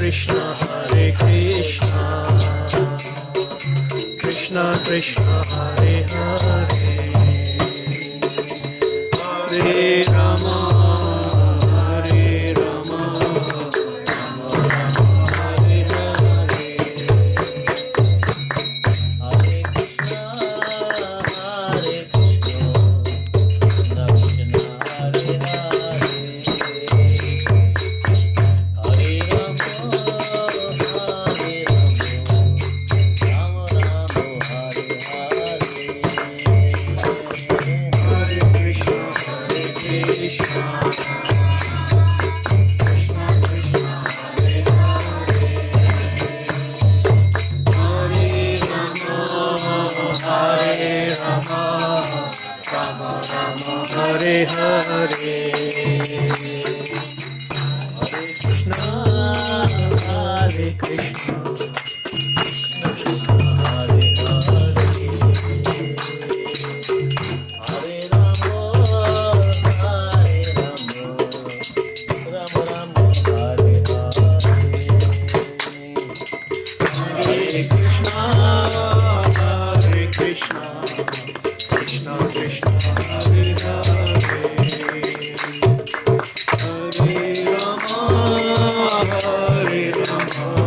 Krishna, Hare Krishna, Krishna Krishna, Hare Hare, Hare Rama, Hare Rama, Rama Rama, Hare Hare, Hare Krishna, Hare Krishna, Krishna Hare Hare Hare, Hare Krishna, Hare Krishna, Krishna Hare Hare, Hare Rama, Hare Rama,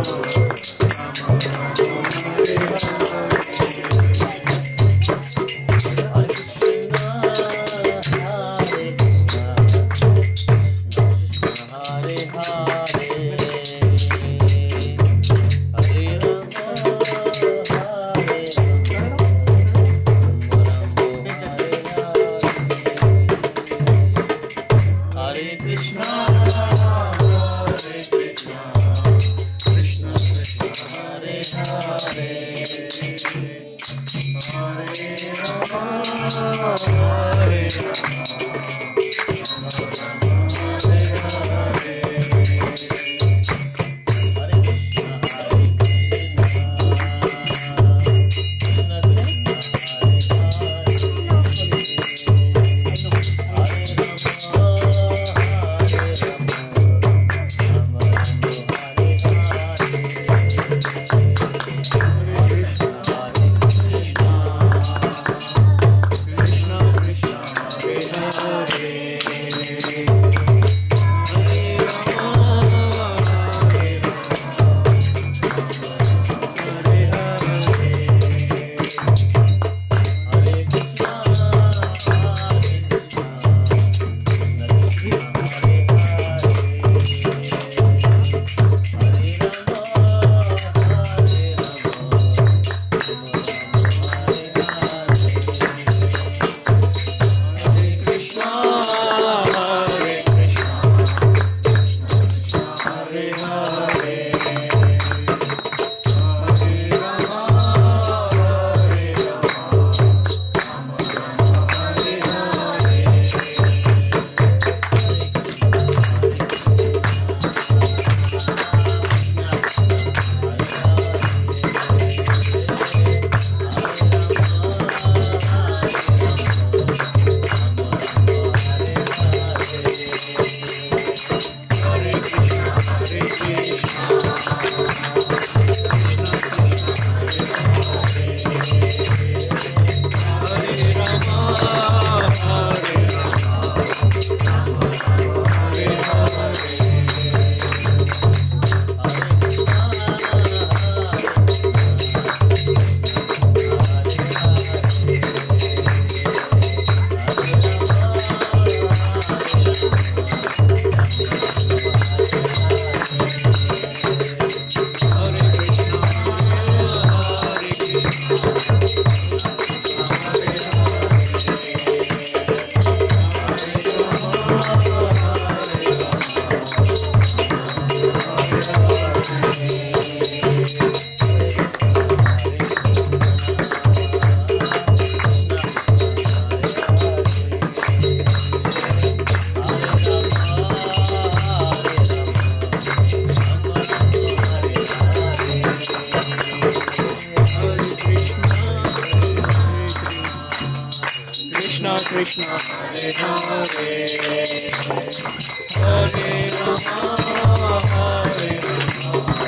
Rama Rama, Hare Hare, Hare Krishna, Hare Krishna, Krishna Krishna, Hare Hare, Hare Rama, Hare Rama, Rama Rama, Hare Krishna Hare Hare Hare Rama Hare Rama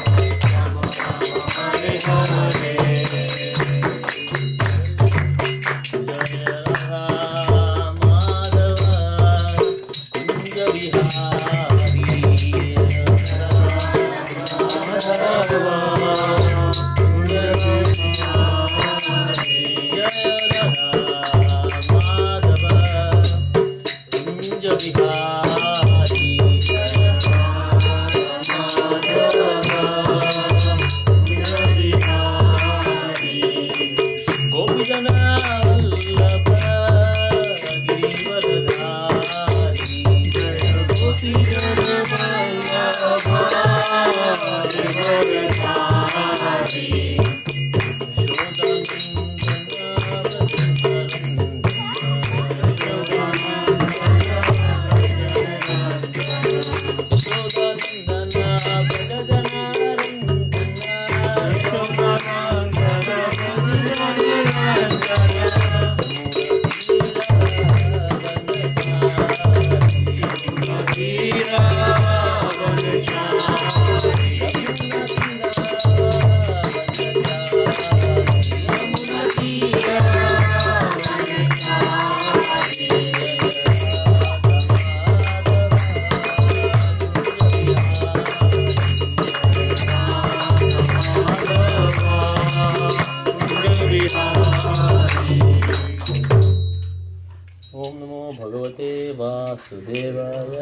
ओम नमो भगवते वासुदेवाय।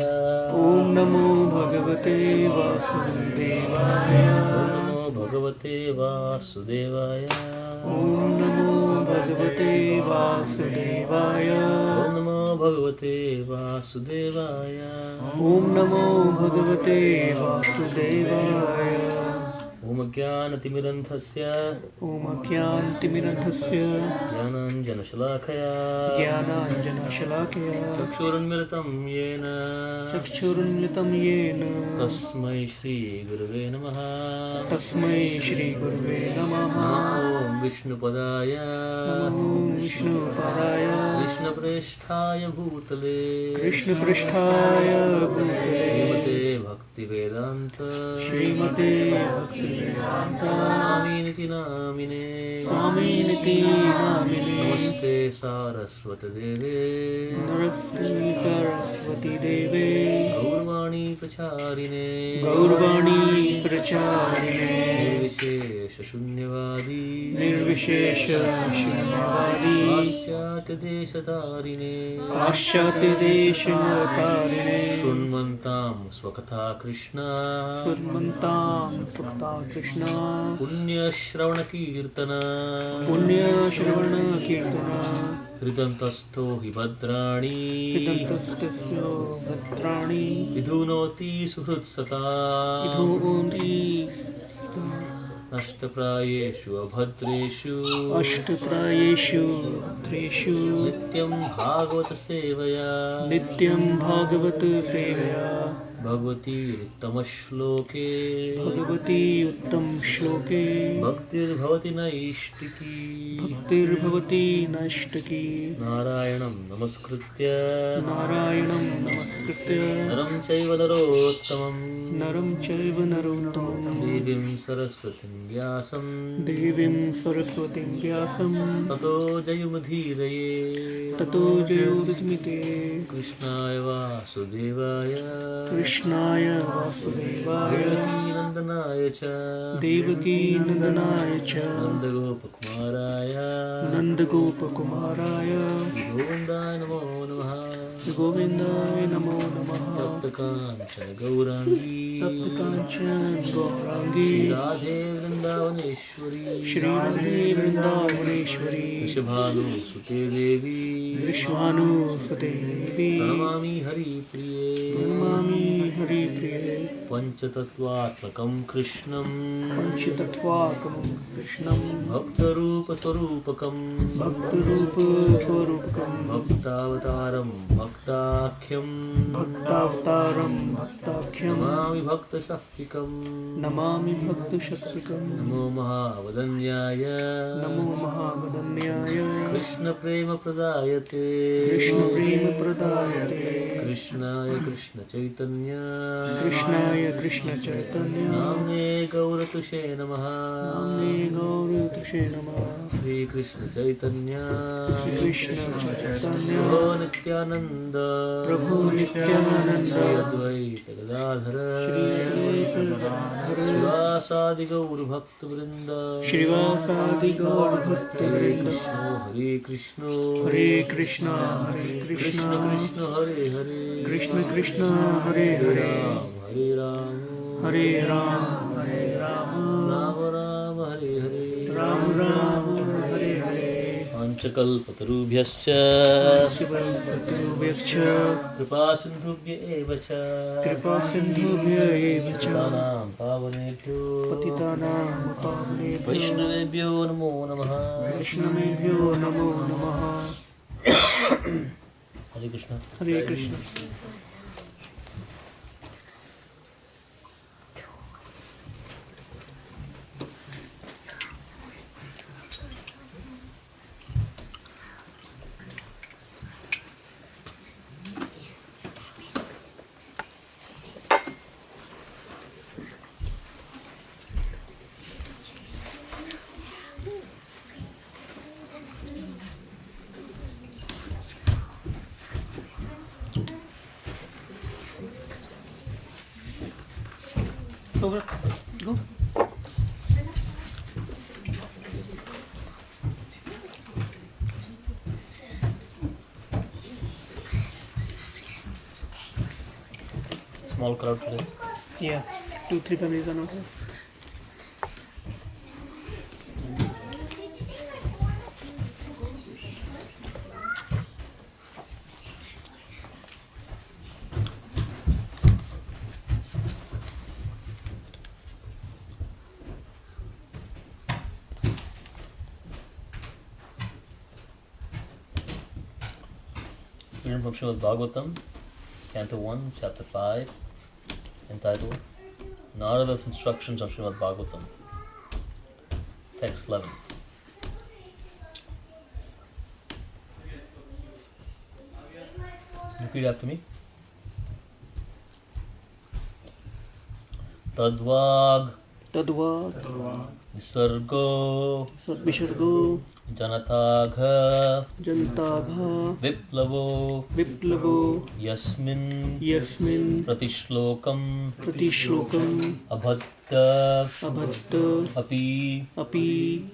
ओम नमो भगवते वासुदेवाय। ओम नमो भगवते वासुदेवाय। ओम नमो भगवते वासुदेवाय। ओम नमो भगवते वासुदेवाय। ओम नमो भगवते वासुदेवाय। ओम ज्ञानतिमिरन्धस्य ओम ज्ञानतिमिरन्धस्य ज्ञानाञ्जनशलाकया ज्ञानाञ्जनशलाकया चक्षुरुन्मिलितं येन चक्षुरुन्मिलितं येन तस्मै श्रीगुरुवे नमः। तस्मै श्रीगुरुवे नमः। ॐ विष्णुपदाय नमो विष्णुपदाय कृष्णप्रेष्ठाय भूतले कृष्णपृष्ठाय भूतले श्रीमते भक्तिवेदान्त श्रीमते भक्तिवेदान्त स्वामिनिति नामिने स्वामिनिति नामिने नमस्ते सारस्वतदेवे नमस्ते सरस्वती देवे गौरवाणी प्रचारिणे गौरवाणी प्रचारिणे निर्विशेषशून्यवादी निर्विशेष शून्यवादी पाश्चात्यदेशतारिणे पाश्चात्यदेशतारिणे शृण्वन्तां स्वकथा कृष्ण सुमन्तां सुक्ता कृष्ण पुण्यश्रवणकीर्तन पुण्यश्रवण कीर्तन हृदन्तस्थो हि भद्राणि हृदन्तस्तस्य भद्राणि विधुनोति सुहृत्सता विधून्ति नष्टप्रायेषु अभद्रेषु अष्टप्रायेषु त्रिषु नित्यं भागवतसेवया नित्यं भागवत सेवया भगवती उत्तमश्लोके भगवती उत्तम श्लोके भक्तिर्भवति नैष्टिकी भक्तिर्भवति नैष्टिकी नारायणं नमस्कृत्य नारायणं नमस्कृत्य नरं चैव नरोत्तमं नरं चैव नरोत्तमं देवीं सरस्वतीं व्यासं देवीं सरस्वतीं व्यासं ततो जयमुदीरये ततो जयोदिस्मिते कृष्णाय वासुदेवाय कृष्णाय वासुदेवाय देवकीनन्दनाय च देवकी नन्दनाय च नन्दगोपकुमाराय नन्दगोपकुमाराय गोविन्दाय नमो नमः। गोविन्दाय नमो नमः। तप्तकाञ्चन गौराङ्गी तप्तकाञ्चन गौराङ्गी राधे वृन्दावनेश्वरी श्रीराधे वृन्दावनेश्वरी वृषभानुसुते देवी विश्वानुसुते देवी प्रणमामि हरिप्रिये प्रणमामि हरिप्रिये पञ्चतत्त्वात्मकं कृष्णं पञ्चतत्त्वात्मकं कृष्णं भक्तरूपस्वरूपकं भक्तरूपस्वरूपकं भक्तावतारं भक्ताख्यं भक्तावतारं भक्ताख्यं नमामि भक्तशक्तिकं नमामि भक्तशक्तिकं नमो महावदन्याय नमो महावदन्याय कृष्णप्रेमप्रदायते कृष्णप्रेमप्रदायते कृष्णाय कृष्णचैतन्य कृष्णाय कृष्णचैतन्य नाम्ने गौरतुषे नमः। नाम्ने गौरतुषे नमः। श्रीकृष्णचैतन्य श्रीकृष्णचैतन्य प्रभो नित्यानन्द प्रभु नित्यानन्द श्री अद्वैत गदाधर श्री अद्वैत गदाधर श्रीवासादि गौरभक्तवृन्द श्रीवासादि गौरभक्तवृन्द हरे कृष्ण हरे कृष्ण हरे कृष्ण कृष्ण कृष्ण हरे हरे कृष्ण कृष्ण हरे हरे हरे राम हरे राम हरे राम राम राम हरे हरे राम राम हरे हरे पाञ्चकल्पतरुभ्यश्च शिवभक्तुभ्यश्च कृपासिन्धुभ्य एव च कृपासिन्धुभ्य एव च पतितानां पावनेभ्यो पतितानां पावनेभ्यो वैष्णवेभ्यो नमो नमः। वैष्णवेभ्यो नमो नमः। हरे कृष्ण। हरे Krishna. Over. Go. Small crowd today. Yeah. 2-3 families are not here. Reading from Srimad Bhagavatam, Canto 1, Chapter 5, entitled Narada's Instructions on Srimad Bhagavatam. Text 11. Repeat after me. Tadvag Tadvag. Visargo Visargo. Janatagha Jantagha. Viplavo Viplavo. Yasmin Yasmin. Pratishlokam Pratishlokam. Abhatta Abhatta. Api Api.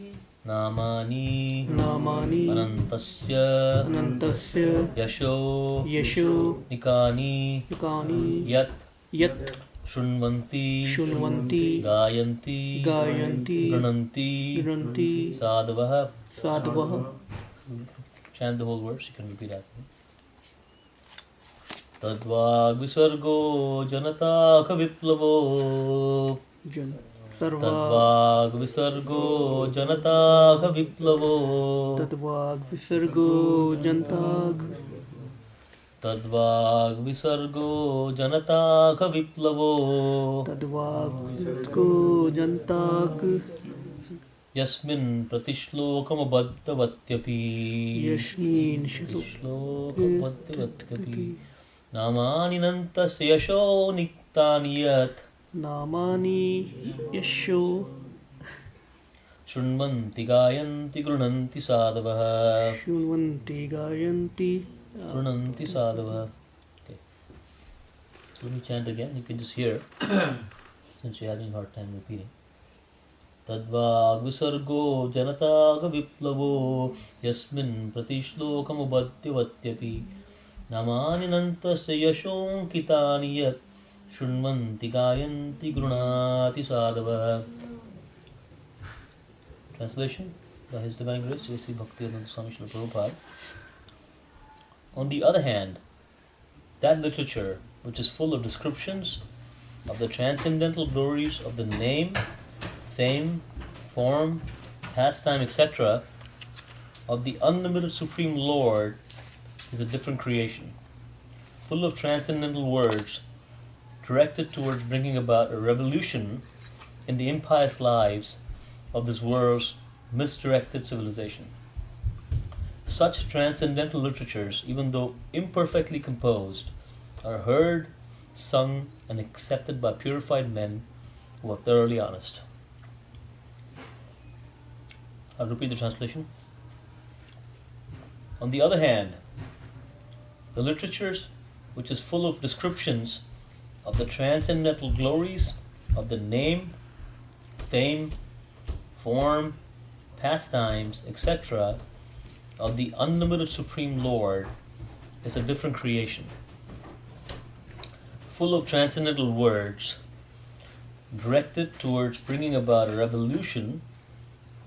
Namani Namani. Anantasya Anantasya. Yasho Yasho. Nikani Nikani. Yat Yat. Shunvanti Shunvanti. Gayanti Gayanti. Grananti Granti. Sadhavaha. Sadhavaha. Chant the whole verse, you can repeat after me. Tadvag Visargo Janataka Viplavo Sarva. Tadvag Visargo Janataka Viplavo Tadvag Visargo Jantag. Tadvag Visargo Janataka Viplavo Tadvag Visargo Jantag. Yasmin Pratishlokam Abhattavatyapi Yasmin Pratishlokam Abhattavatyapi Namani Nantasya Yasho Niktani Yat Namani Yasho. Shunvanti Gayanti Grunanti Sadhavaha Shunvanti Gayanti. Grunanti Sadhavaha. Okay. Let me chant again, you can just hear since you're having a hard time repeating. Tadvag Visargo Janataga Viplavo Yasmin Pratishlokam Abhattavatyapi Namani Nantasya Yashon Kitani Yat Shunvanti Gayanti Grunati Sadhavaha. Translation by His Divine Grace, A.C. Bhakti Vriksha Prabhupada. On the other hand, that literature which is full of descriptions of the transcendental glories of the name, fame, form, pastime, etc., of the unlimited Supreme Lord is a different creation, full of transcendental words directed towards bringing about a revolution in the impious lives of this world's misdirected civilization. Such transcendental literatures, even though imperfectly composed, are heard, sung, and accepted by purified men who are thoroughly honest. I'll repeat the translation. On the other hand, the literatures which is full of descriptions of the transcendental glories of the name, fame, form, pastimes, etc., of the unlimited Supreme Lord is a different creation, full of transcendental words directed towards bringing about a revolution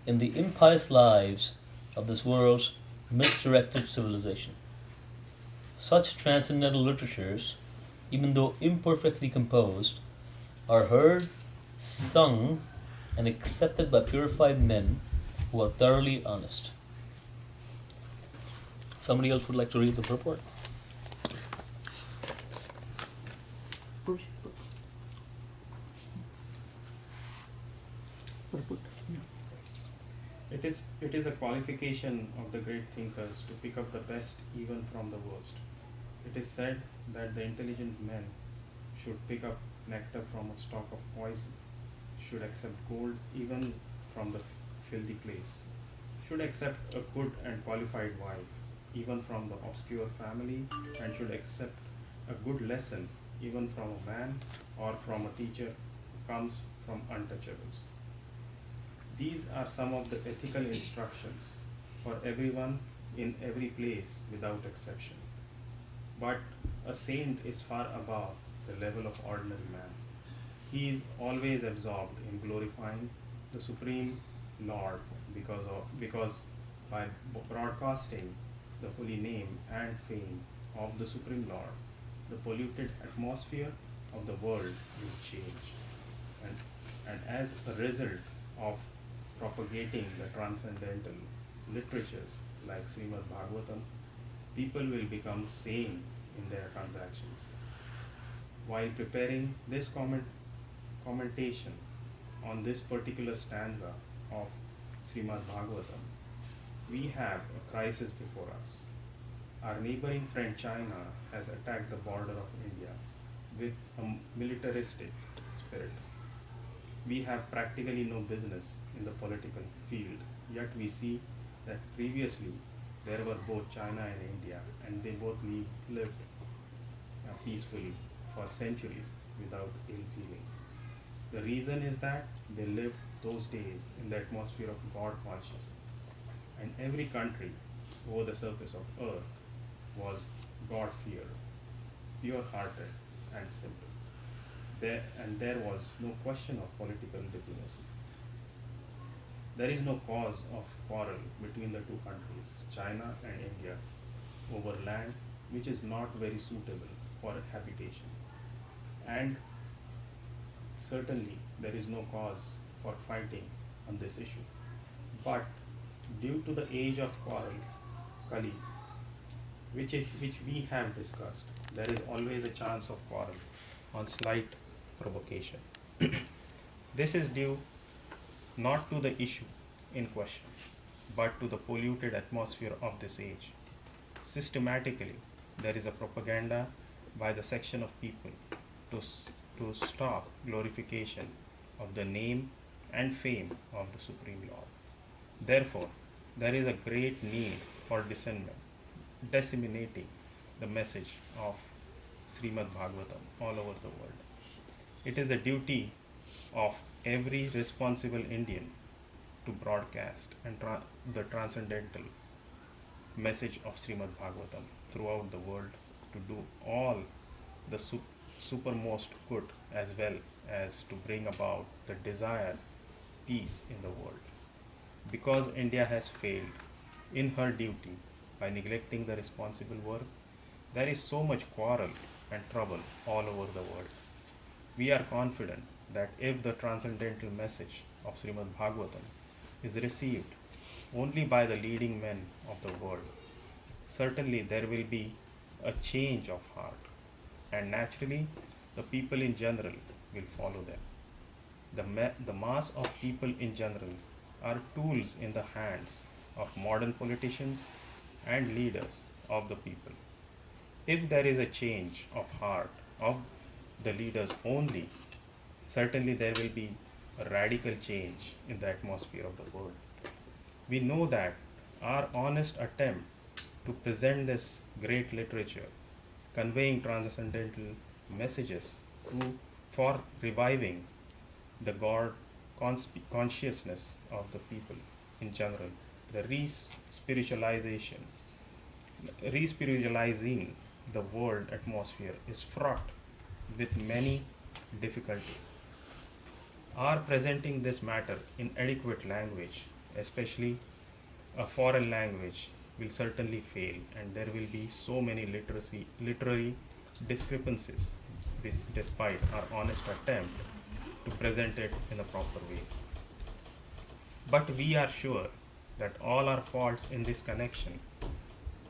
in the impious lives of this world's misdirected civilization. Such transcendental literatures, even though imperfectly composed, are heard, sung, and accepted by purified men who are thoroughly honest. Somebody else would like to read the purport? It is a qualification of the great thinkers to pick up the best even from the worst. It is said that the intelligent men should pick up nectar from a stalk of poison, should accept gold even from the filthy place, should accept a good and qualified wife even from the obscure family, and should accept a good lesson even from a man or from a teacher who comes from untouchables. These are some of the ethical instructions for everyone in every place without exception. But a saint is far above the level of ordinary man. He is always absorbed in glorifying the Supreme Lord because by broadcasting the holy name and fame of the Supreme Lord, the polluted atmosphere of the world will change. And as a result of propagating the transcendental literatures like Srimad Bhagavatam, people will become sane in their transactions. While preparing this commentation on this particular stanza of Srimad Bhagavatam, we have a crisis before us. Our neighboring friend China has attacked the border of India with a militaristic spirit. We have practically no business in the political field, yet we see that previously there were both China and India, and they both lived peacefully for centuries without ill feeling. The reason is that they lived those days in the atmosphere of God consciousness, and every country over the surface of earth was God-fearer, pure-hearted and simple. There was no question of political diplomacy. There is no cause of quarrel between the two countries, China and India, over land which is not very suitable for habitation. And certainly there is no cause for fighting on this issue. But due to the age of quarrel, Kali, which we have discussed, there is always a chance of quarrel on slight provocation. This is due not to the issue in question, but to the polluted atmosphere of this age. Systematically, there is a propaganda by the section of people to stop glorification of the name and fame of the Supreme Lord. Therefore, there is a great need for disseminating the message of Srimad Bhagavatam all over the world. It is the duty of every responsible Indian to broadcast the transcendental message of Srimad Bhagavatam throughout the world, to do all the supermost good, as well as to bring about the desired peace in the world. Because India has failed in her duty by neglecting the responsible work, there is so much quarrel and trouble all over the world. We are confident that if the transcendental message of Srimad Bhagavatam is received only by the leading men of the world, certainly there will be a change of heart, and naturally the people in general will follow them. The mass of people in general are tools in the hands of modern politicians and leaders of the people. If there is a change of heart of the leaders only, certainly there will be a radical change in the atmosphere of the world. We know that our honest attempt to present this great literature, conveying transcendental messages for reviving the God consciousness of the people in general, the re-spiritualizing the world atmosphere is fraught with many difficulties. Our presenting this matter in adequate language, especially a foreign language, will certainly fail, and there will be so many literary discrepancies despite our honest attempt to present it in a proper way. But we are sure that all our faults in this connection,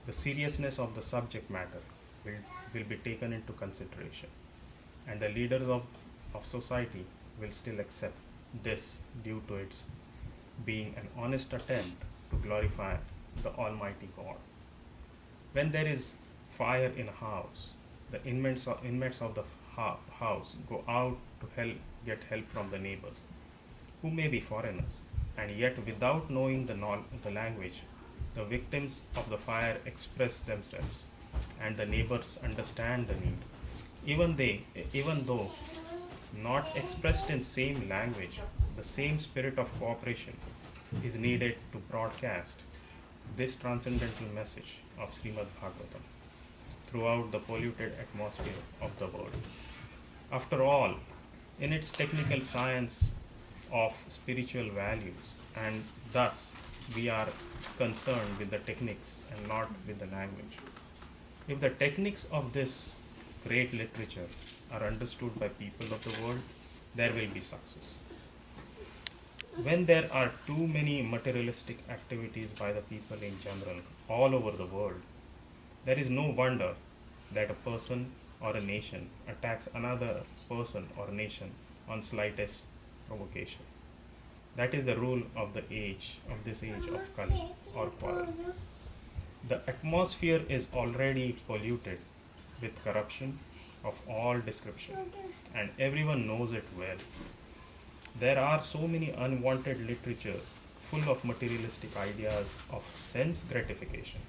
the seriousness of the subject matter will be taken into consideration, and the leaders of society will still accept this due to its being an honest attempt to glorify the Almighty God. When there is fire in a house, the inmates of the house go out to get help from the neighbors, who may be foreigners, and yet without knowing the language, the victims of the fire express themselves, and the neighbors understand the need. Even though not expressed in same language, the same spirit of cooperation is needed to broadcast this transcendental message of Srimad Bhagavatam throughout the polluted atmosphere of the world. After all, in its technical science of spiritual values, and thus we are concerned with the techniques and not with the language. If the techniques of this great literature are understood by people of the world, there will be success. When there are too many materialistic activities by the people in general all over the world, there is no wonder that a person or a nation attacks another person or nation on slightest provocation. That is the rule of the age, of this age of Kali or quarrel. The atmosphere is already polluted with corruption of all description, and everyone knows it well. There are so many unwanted literatures full of materialistic ideas of sense gratification.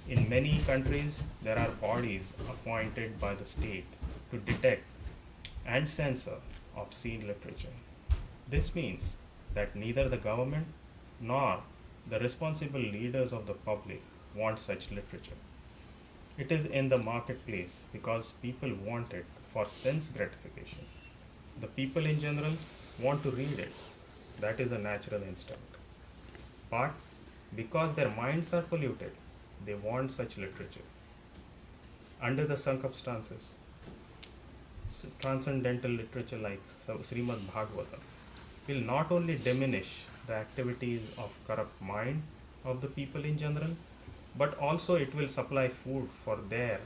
In many countries, there are bodies appointed by the state to detect and censor obscene literature. This means that neither the government nor the responsible leaders of the public want such literature. It is in the marketplace because people want it for sense gratification. The people in general want to read it. That is a natural instinct. But because their minds are polluted, they want such literature. Under the circumstances, transcendental literature like Srimad Bhagavatam will not only diminish the activities of corrupt mind of the people in general, but also it will supply food for their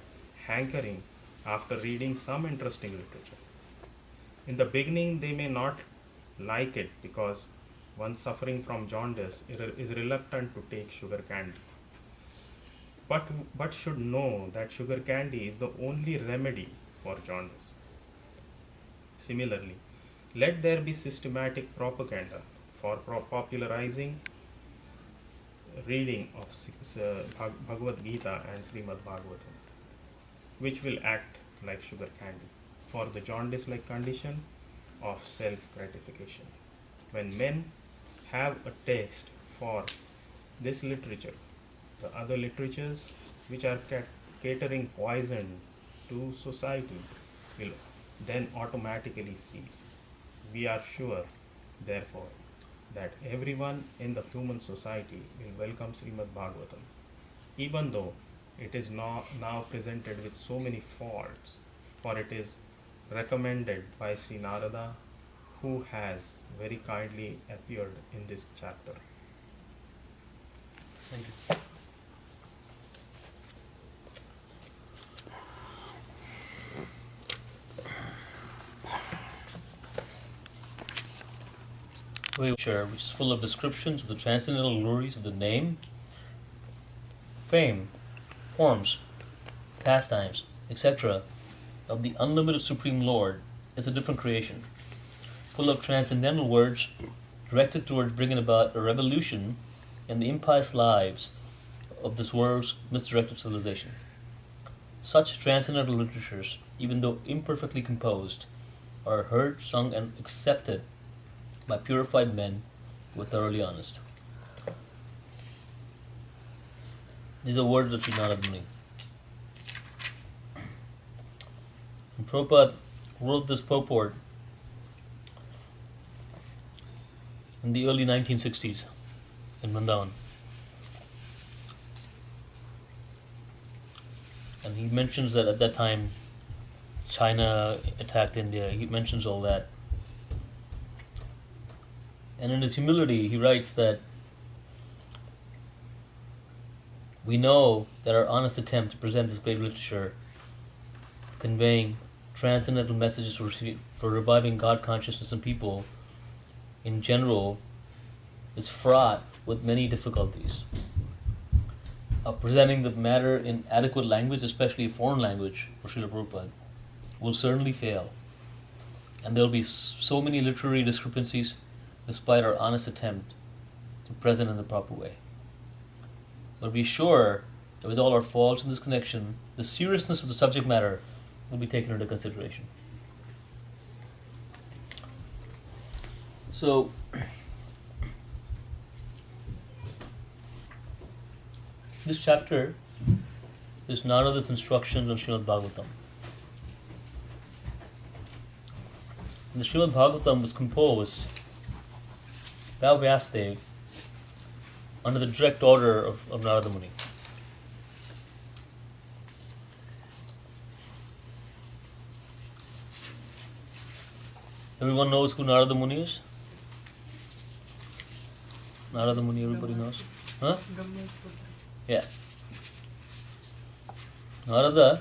hankering after reading some interesting literature. In the beginning, they may not like it because one suffering from jaundice is reluctant to take sugar candy. But should know that sugar candy is the only remedy for jaundice. Similarly, let there be systematic propaganda for popularizing reading of Bhagavad Gita and Srimad Bhagavatam, which will act like sugar candy for the jaundice-like condition of self-gratification. When men have a taste for this literature, the other literatures which are catering poison to society will then automatically cease. We are sure, therefore, that everyone in the human society will welcome Srimad Bhagavatam, even though it is now presented with so many faults, for it is recommended by Sri Narada, who has very kindly appeared in this chapter. Thank you. Which is full of descriptions of the transcendental glories of the name, fame, forms, pastimes, etc. of the unlimited Supreme Lord, is a different creation, full of transcendental words directed towards bringing about a revolution in the impious lives of this world's misdirected civilization. Such transcendental literatures, even though imperfectly composed, are heard, sung, and accepted by purified men who are thoroughly honest. These are words of Sri Narada Muni. And Prabhupada wrote this purport in the early 1960s in Vrindavan. And he mentions that at that time China attacked India. He mentions all that. And in his humility, he writes that we know that our honest attempt to present this great literature, conveying transcendental messages for reviving God consciousness in people in general, is fraught with many difficulties. Presenting the matter in adequate language, especially a foreign language, for Srila Prabhupada, will certainly fail. And there will be so many literary discrepancies despite our honest attempt to present in the proper way. But be sure that with all our faults in this connection, the seriousness of the subject matter will be taken into consideration. So, this chapter is Narada's instructions on Srimad Bhagavatam. The Srimad Bhagavatam was composed by Vyasadeva under the direct order of Narada Muni. Everyone knows who Narada Muni is? Narada Muni, everybody knows? Huh? Yeah. Narada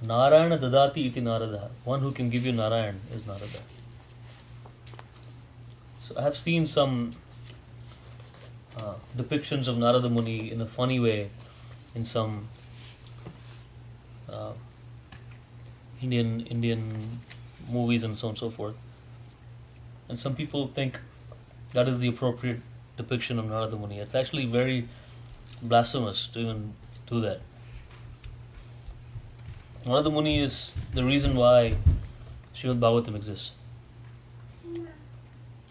Narayana Dadati iti Narada. One who can give you Narayan is Narada. So I have seen some depictions of Narada Muni in a funny way in some Indian movies and so on and so forth. And some people think that is the appropriate depiction of Narada Muni. It's actually very blasphemous to even do that. Narada Muni is the reason why Srimad Bhagavatam exists.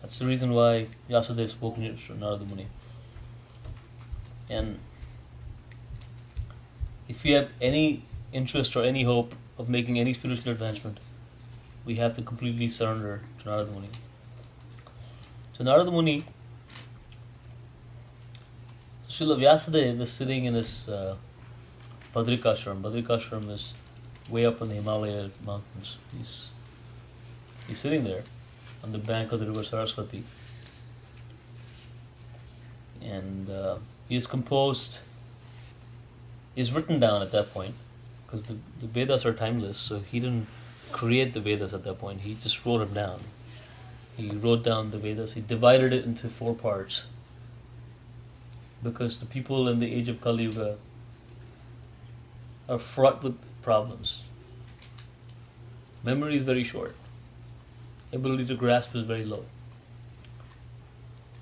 That's the reason why Vyasadeva spoke to Narada Muni. And if we have any interest or any hope of making any spiritual advancement, we have to completely surrender to Narada Muni. So Narada Muni, Srila Vyasadeva is sitting in his Badrikashram. Badrikashram is way up in the Himalaya mountains. He's sitting there on the bank of the river Saraswati. And he is composed, he is written down at that point, because the Vedas are timeless, so he didn't create the Vedas at that point, he just wrote them down. He wrote down the Vedas, he divided it into 4 parts, because the people in the age of Kali Yuga are fraught with problems. Memory is very short. Ability to grasp is very low.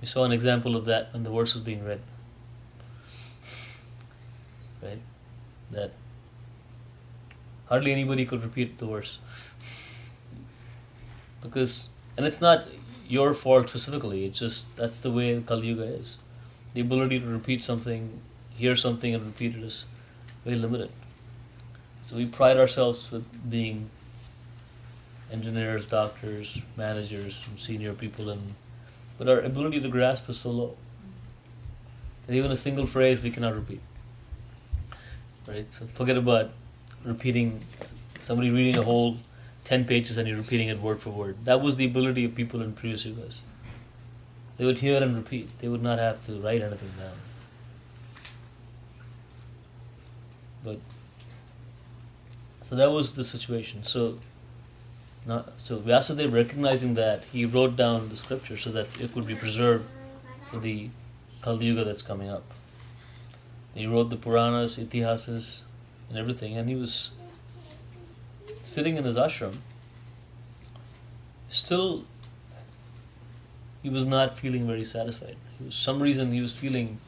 We saw an example of that when the verse was being read. Right? That hardly anybody could repeat the verse. Because, and it's not your fault specifically, it's just, that's the way Kali Yuga is. The ability to repeat something, hear something and repeat it is very limited. So we pride ourselves with being engineers, doctors, managers, senior people, but our ability to grasp is so low that even a single phrase we cannot repeat. Right? So forget about repeating, somebody reading a whole 10 pages and you're repeating it word for word. That was the ability of people in previous yugas. They would hear and repeat. They would not have to write anything down. But so that was the situation. So Vyasadeva, recognizing that, he wrote down the scripture so that it would be preserved for the Kali Yuga that's coming up. He wrote the Puranas, Itihasas, and everything, and he was sitting in his ashram. Still, he was not feeling very satisfied. Some reason he was feeling,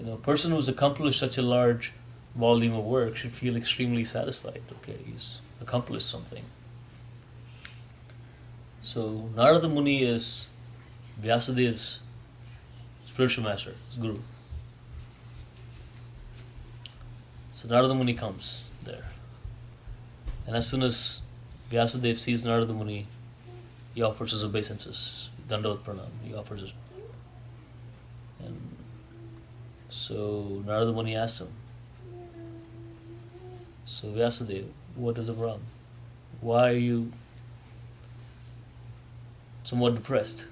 a person who's accomplished such a large volume of work should feel extremely satisfied. Okay, he's accomplished something. So Narada Muni is Vyasadeva's spiritual master, his guru. So Narada Muni comes there. And as soon as Vyasadeva sees Narada Muni, he offers his obeisances, Dandavat Pranam, he offers it. And so Narada Muni asks him, so Vyasadeva, what is the problem? Why are you somewhat depressed?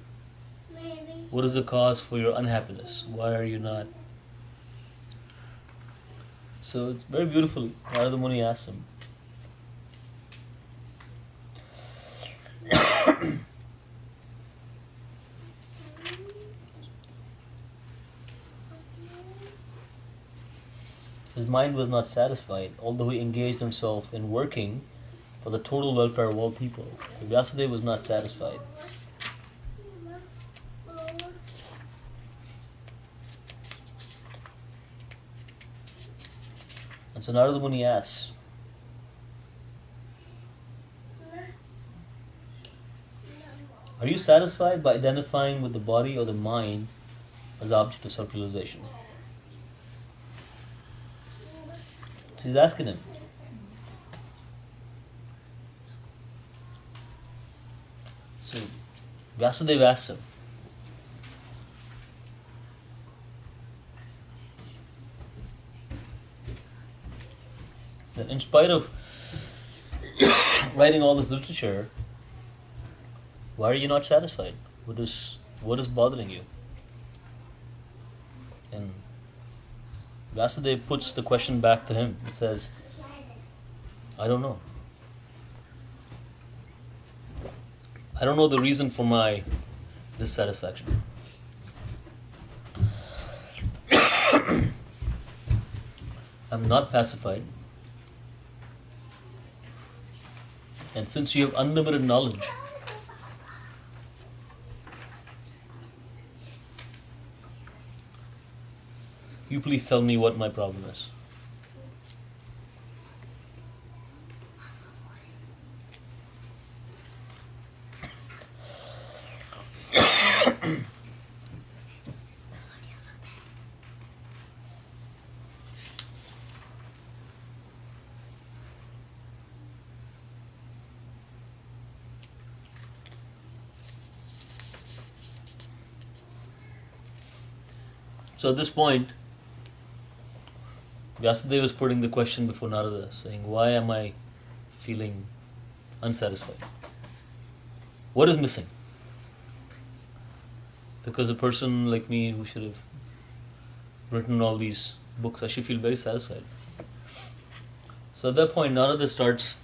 What is the cause for your unhappiness? Why are you not? So it's very beautiful. Narada Muni asks him. His mind was not satisfied, although he engaged himself in working for the total welfare of all people. So Vyasadeva was not satisfied. And so Narada Muni asks, Are you satisfied by identifying with the body or the mind as object of self-realization? So he's asking him. So Vyasadeva asks him, that in spite of writing all this literature, why are you not satisfied? What is bothering you? And Vyasadeva puts the question back to him. He says, I don't know. I don't know the reason for my dissatisfaction. I'm not pacified. And since you have unlimited knowledge, you please tell me what my problem is. So at this point, Vyasadeva is putting the question before Narada, saying, why am I feeling unsatisfied? What is missing? Because a person like me who should have written all these books, I should feel very satisfied. So at that point, Narada starts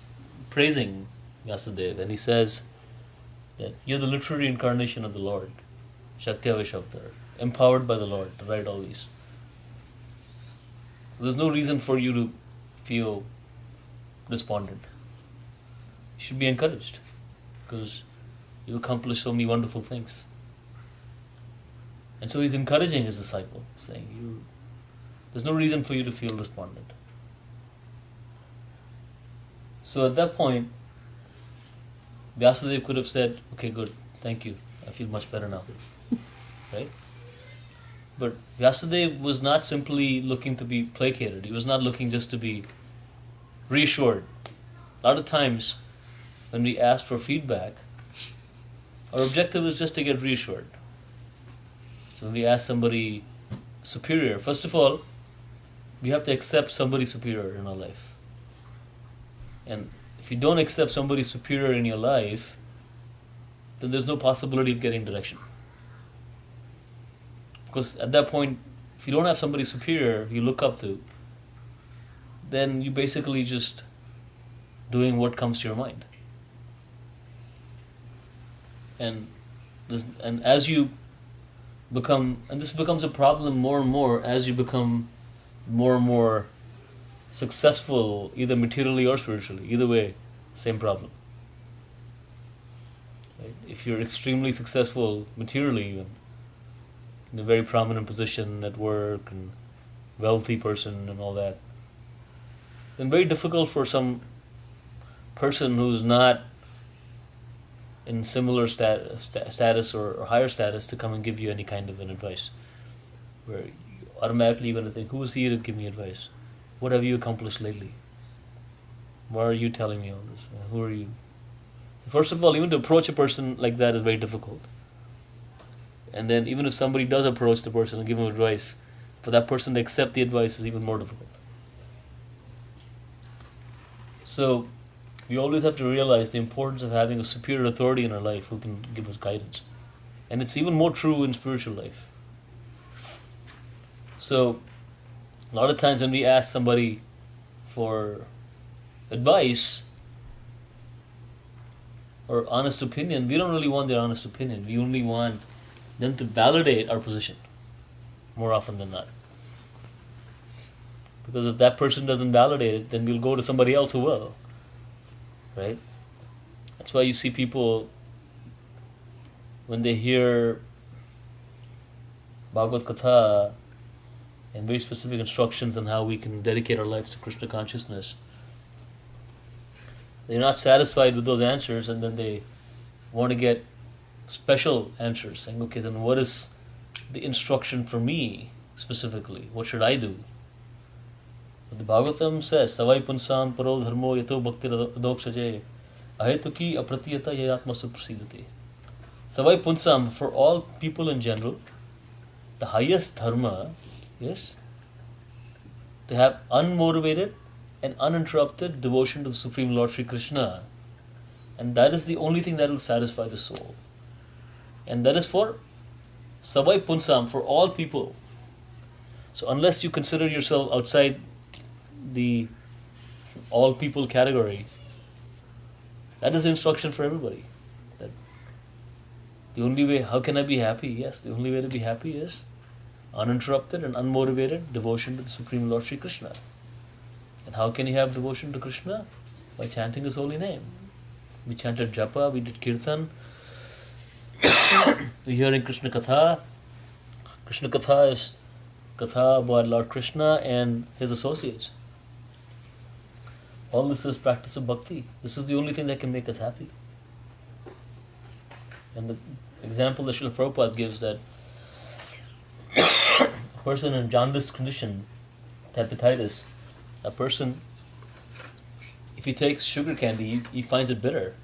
praising Vyasadeva, and he says that you're the literary incarnation of the Lord, Shaktyavishavtar, empowered by the Lord to write all these. There's no reason for you to feel despondent. You should be encouraged because you accomplished so many wonderful things. And so he's encouraging his disciple, saying, there's no reason for you to feel despondent. So at that point, Vyasadeva could have said, okay, good, thank you, I feel much better now. Right? But Vyasadeva was not simply looking to be placated. He was not looking just to be reassured. A lot of times, when we ask for feedback, our objective is just to get reassured. So when we ask somebody superior, first of all, we have to accept somebody superior in our life. And if you don't accept somebody superior in your life, then there's no possibility of getting direction. Because at that point, if you don't have somebody superior you look up to, then you're basically just doing what comes to your mind. And as you become, and this becomes a problem more and more as you become more and more successful, either materially or spiritually. Either way, same problem. Right? If you're extremely successful materially, even in a very prominent position at work and wealthy person and all that, then very difficult for some person who's not in similar status or higher status to come and give you any kind of an advice. Where you automatically you're going to think, who is he to give me advice? What have you accomplished lately? Why are you telling me all this? Who are you? So first of all, even to approach a person like that is very difficult. And then even if somebody does approach the person and give him advice, for that person to accept the advice is even more difficult. So we always have to realize the importance of having a superior authority in our life who can give us guidance. And it's even more true in spiritual life. So a lot of times when we ask somebody for advice or honest opinion, we don't really want their honest opinion. We only want them to validate our position more often than not. Because if that person doesn't validate it, then we'll go to somebody else who will. Right? That's why you see people, when they hear Bhagavad Katha and very specific instructions on how we can dedicate our lives to Krishna consciousness, they're not satisfied with those answers, and then they want to get special answers, saying, okay, then what is the instruction for me specifically? What should I do? But the Bhagavatam says, Savai punsam paro dharmo yato bhakti adoksaje ahetuki apratiyata yayatmasu prasidati. Savai punsam, for all people in general, the highest dharma is to have unmotivated and uninterrupted devotion to the Supreme Lord Sri Krishna. And that is the only thing that will satisfy the soul. And that is for Savai Punsam, for all people. So unless you consider yourself outside the all people category, that is the instruction for everybody. That the only way, how can I be happy? Yes, the only way to be happy is uninterrupted and unmotivated devotion to the Supreme Lord Sri Krishna. And how can you have devotion to Krishna? By chanting His holy name. We chanted japa, we did kirtan, we're hearing Krishna Katha. Krishna Katha is Katha about Lord Krishna and His associates. All this is practice of bhakti. This is the only thing that can make us happy. And the example that Srila Prabhupada gives, that a person in jaundice condition, hepatitis, a person, if he takes sugar candy, he finds it bitter.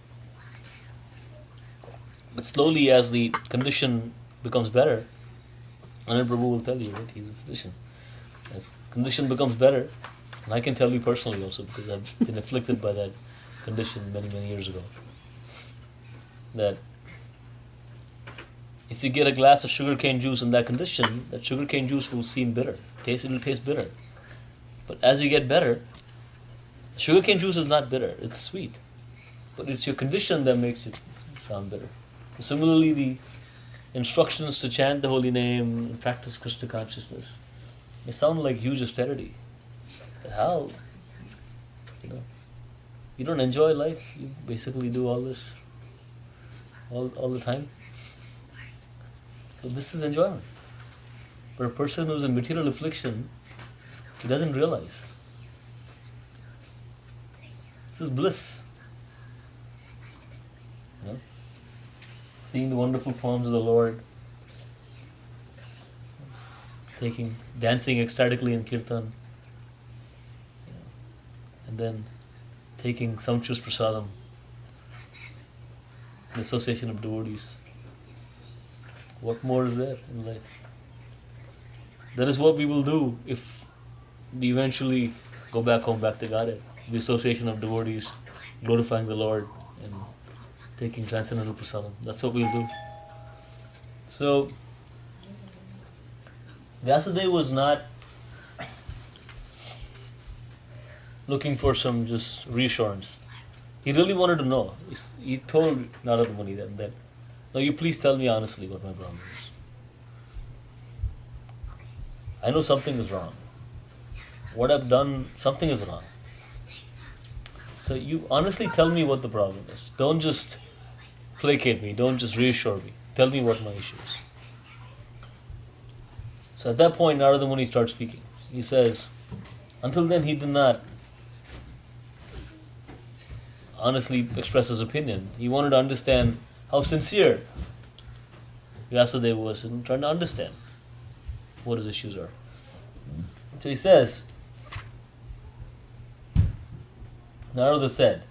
But slowly, as the condition becomes better, Anand Prabhu will tell you, right? He's a physician. As condition becomes better, and I can tell you personally also, because I've been afflicted by that condition many, many years ago, that if you get a glass of sugarcane juice in that condition, that sugarcane juice will seem bitter. It will taste bitter. But as you get better, sugarcane juice is not bitter, it's sweet. But it's your condition that makes it sound bitter. Similarly, the instructions to chant the holy name and practice Krishna consciousness may sound like huge austerity. But how? You don't enjoy life, you basically do all this all the time. So this is enjoyment. But a person who's in material affliction, he doesn't realize. This is bliss. Seeing the wonderful forms of the Lord, dancing ecstatically in kirtan, and then taking sumptuous prasadam, the association of devotees. What more is there in life? That is what we will do if we eventually go back home, back to Godhead. The association of devotees, glorifying the Lord and taking transcendental prasadam. That's what we'll do. So, Vyasadeva was not looking for some just reassurance. He really wanted to know. He told Narada Muni that now you please tell me honestly what my problem is. I know something is wrong. What I've done, something is wrong. So you honestly tell me what the problem is. Don't just placate me. Don't just reassure me. Tell me what my issue is. So at that point, Narada Muni starts speaking. He says, until then he did not honestly express his opinion. He wanted to understand how sincere Vyasadeva was in trying to understand what his issues are. So he says, Narada said,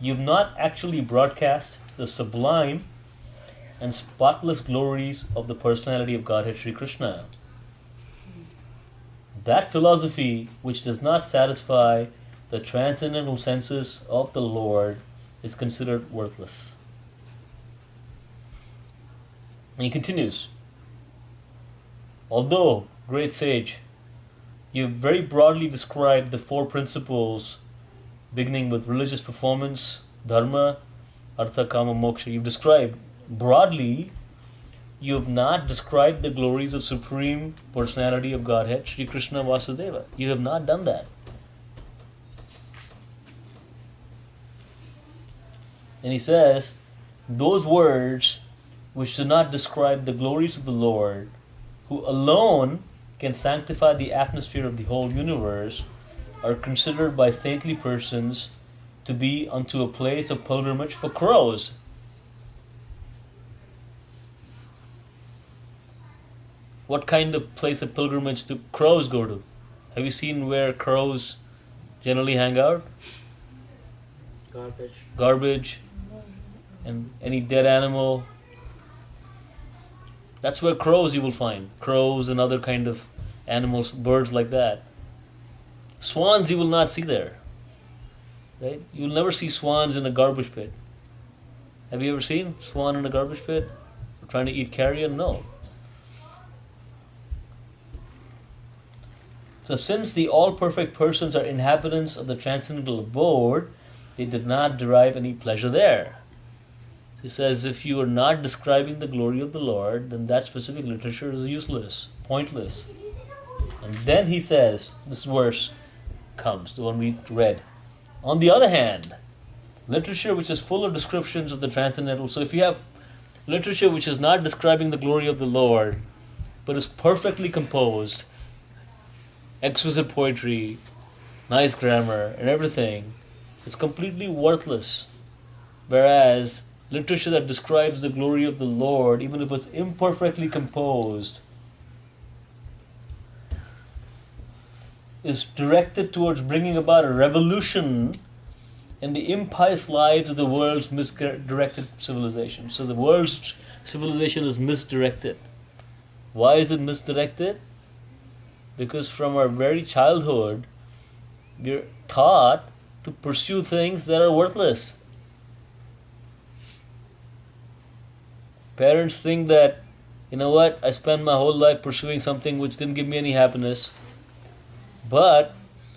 you've not actually broadcast the sublime and spotless glories of the personality of Godhead Sri Krishna. That philosophy which does not satisfy the transcendental senses of the Lord is considered worthless. And he continues, although, great sage, you have very broadly described the four principles beginning with religious performance, dharma, artha, kama, moksha. You've described broadly, you have not described the glories of Supreme Personality of Godhead, Sri Krishna Vasudeva. You have not done that. And he says, those words which do not describe the glories of the Lord, who alone can sanctify the atmosphere of the whole universe, are considered by saintly persons to be unto a place of pilgrimage for crows. what kind of place of pilgrimage do crows go to? Have you seen where crows generally hang out? Garbage and any dead animal. That's where crows you will find. Crows and other kind of animals, birds like that. Swans you will not see there. Right? You will never see swans in a garbage pit. Have you ever seen swan in a garbage pit? Trying to eat carrion? No. So since the all-perfect persons are inhabitants of the transcendental abode, they did not derive any pleasure there. So he says, if you are not describing the glory of the Lord, then that specific literature is useless, pointless. And then he says, this verse comes, the one we read. On the other hand, literature which is full of descriptions of the transcendental, so if you have literature which is not describing the glory of the Lord, but is perfectly composed, exquisite poetry, nice grammar, and everything, it's completely worthless. Whereas literature that describes the glory of the Lord, even if it's imperfectly composed, is directed towards bringing about a revolution in the impious lives of the world's misdirected civilization. So the world's civilization is misdirected. Why is it misdirected? Because from our very childhood, we're taught to pursue things that are worthless. Parents think that, you know what, I spent my whole life pursuing something which didn't give me any happiness, but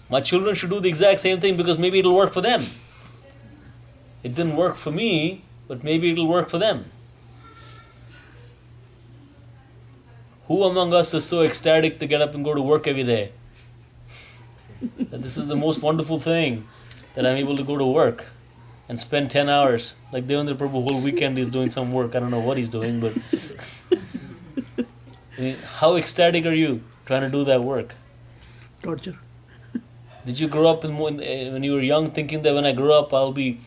my children should do the exact same thing because maybe it'll work for them. It didn't work for me, but maybe it'll work for them. Who among us is so ecstatic to get up and go to work every day? That this is the most wonderful thing, that I'm able to go to work and spend 10 hours. Like Devendra Prabhu, whole weekend he's doing some work. I don't know what he's doing, but I mean, how ecstatic are you trying to do that work? Torture. Did you grow up when you were young thinking that when I grow up I'll be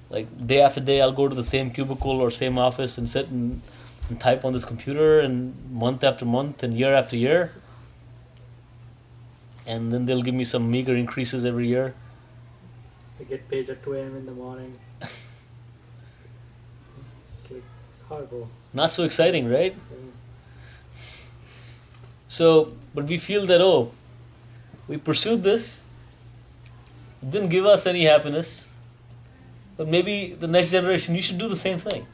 like day after day I'll go to the same cubicle or same office and sit and type on this computer and month after month and year after year? And then they'll give me some meager increases every year. I get paid at 2 a.m. in the morning. It's horrible. Not so exciting, right? So, but we feel that, oh, we pursued this, it didn't give us any happiness, but maybe the next generation, you should do the same thing.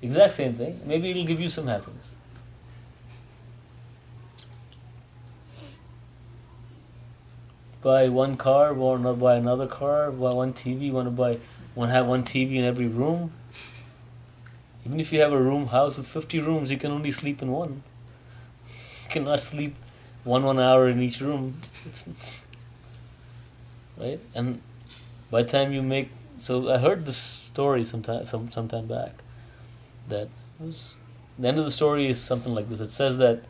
Exact same thing. Maybe it'll give you some happiness. Buy one car, want to buy another car, buy one TV, want to have one TV in every room. Even if you have a house with 50 rooms, you can only sleep in one. You cannot sleep one hour in each room. Right? And by the time you make, so I heard this story sometime back, that was, the end of the story is something like this. It says that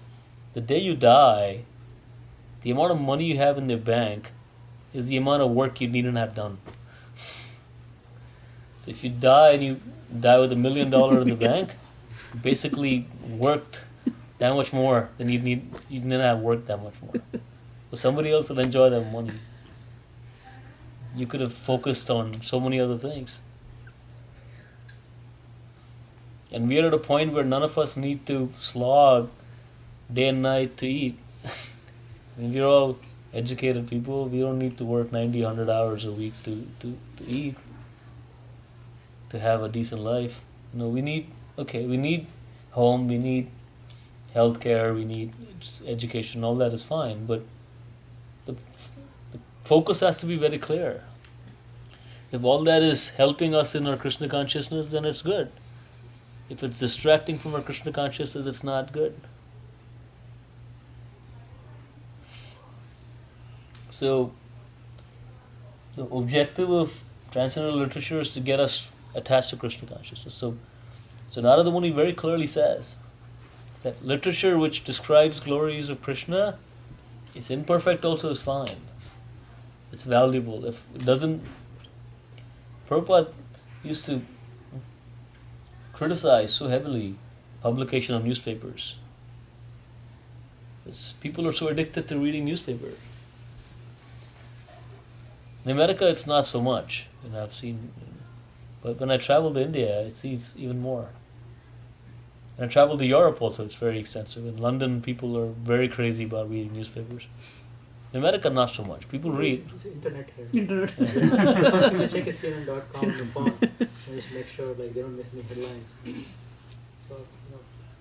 the day you die, the amount of money you have in the bank is the amount of work you needn't have done. So if you die and you die with $1 million in the bank, you basically worked that much more than you didn't have worked that much more. So somebody else will enjoy that money. You could have focused on so many other things. And we are at a point where none of us need to slog day and night to eat. I mean, we're all educated people. We don't need to work 90, 100 hours a week to eat, to have a decent life. You know, we need home, we need healthcare, we need education, all that is fine, but the focus has to be very clear. If all that is helping us in our Krishna consciousness, then it's good. If it's distracting from our Krishna consciousness, it's not good. So, the objective of transcendental literature is to get us attached to Krishna consciousness. So Narada Muni very clearly says that literature which describes glories of Krishna, it's imperfect also is fine. It's valuable. If it doesn't, Prabhupada used to criticize so heavily publication of newspapers. People are so addicted to reading newspapers. In America, it's not so much, I've seen. But when I travel to India, I see it's even more. And I travel to Europe also; it's very extensive. In London, people are very crazy about reading newspapers. In America, not so much. People read. It's internet here. Internet. The first thing they check is CNN.com on the phone. And just make sure like they don't miss any headlines. So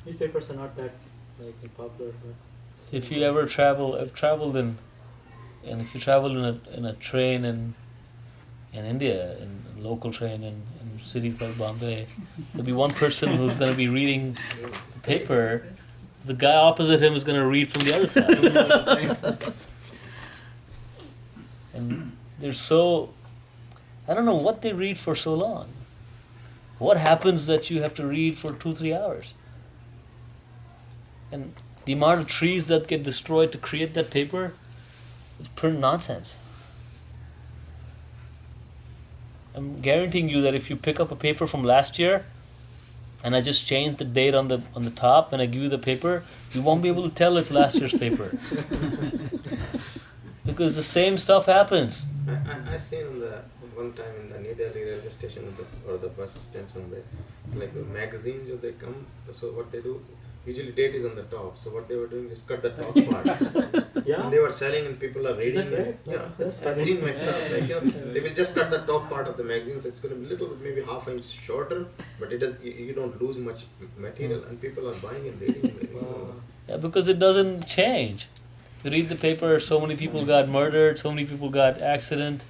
newspapers are not that popular. But So if you ever travel, I've traveled and if you travel in a train in India, in a local train in cities like Bombay, there'll be one person who's going to be reading the paper. The guy opposite him is going to read from the other side. And they're so, I don't know what they read for so long. What happens that you have to read for 2-3 hours? And the amount of trees that get destroyed to create that paper is pure nonsense. I'm guaranteeing you that if you pick up a paper from last year and I just change the date on the top and I give you the paper, you won't be able to tell it's last year's paper. Because the same stuff happens. I seen one time in the New Delhi railway station or the bus stand somewhere, it's like the magazines they come, so what they do, usually date is on the top, so what they were doing is cut the top part. Yeah. And they were selling and people are reading that it. right? Yeah, That's I've funny. seen myself. They will just cut the top part of the magazine, so it's going to be little, maybe half inch shorter, but it does. You don't lose much material, and people are buying and reading it. Yeah, because it doesn't change. You read the paper, so many people got murdered, so many people got accident,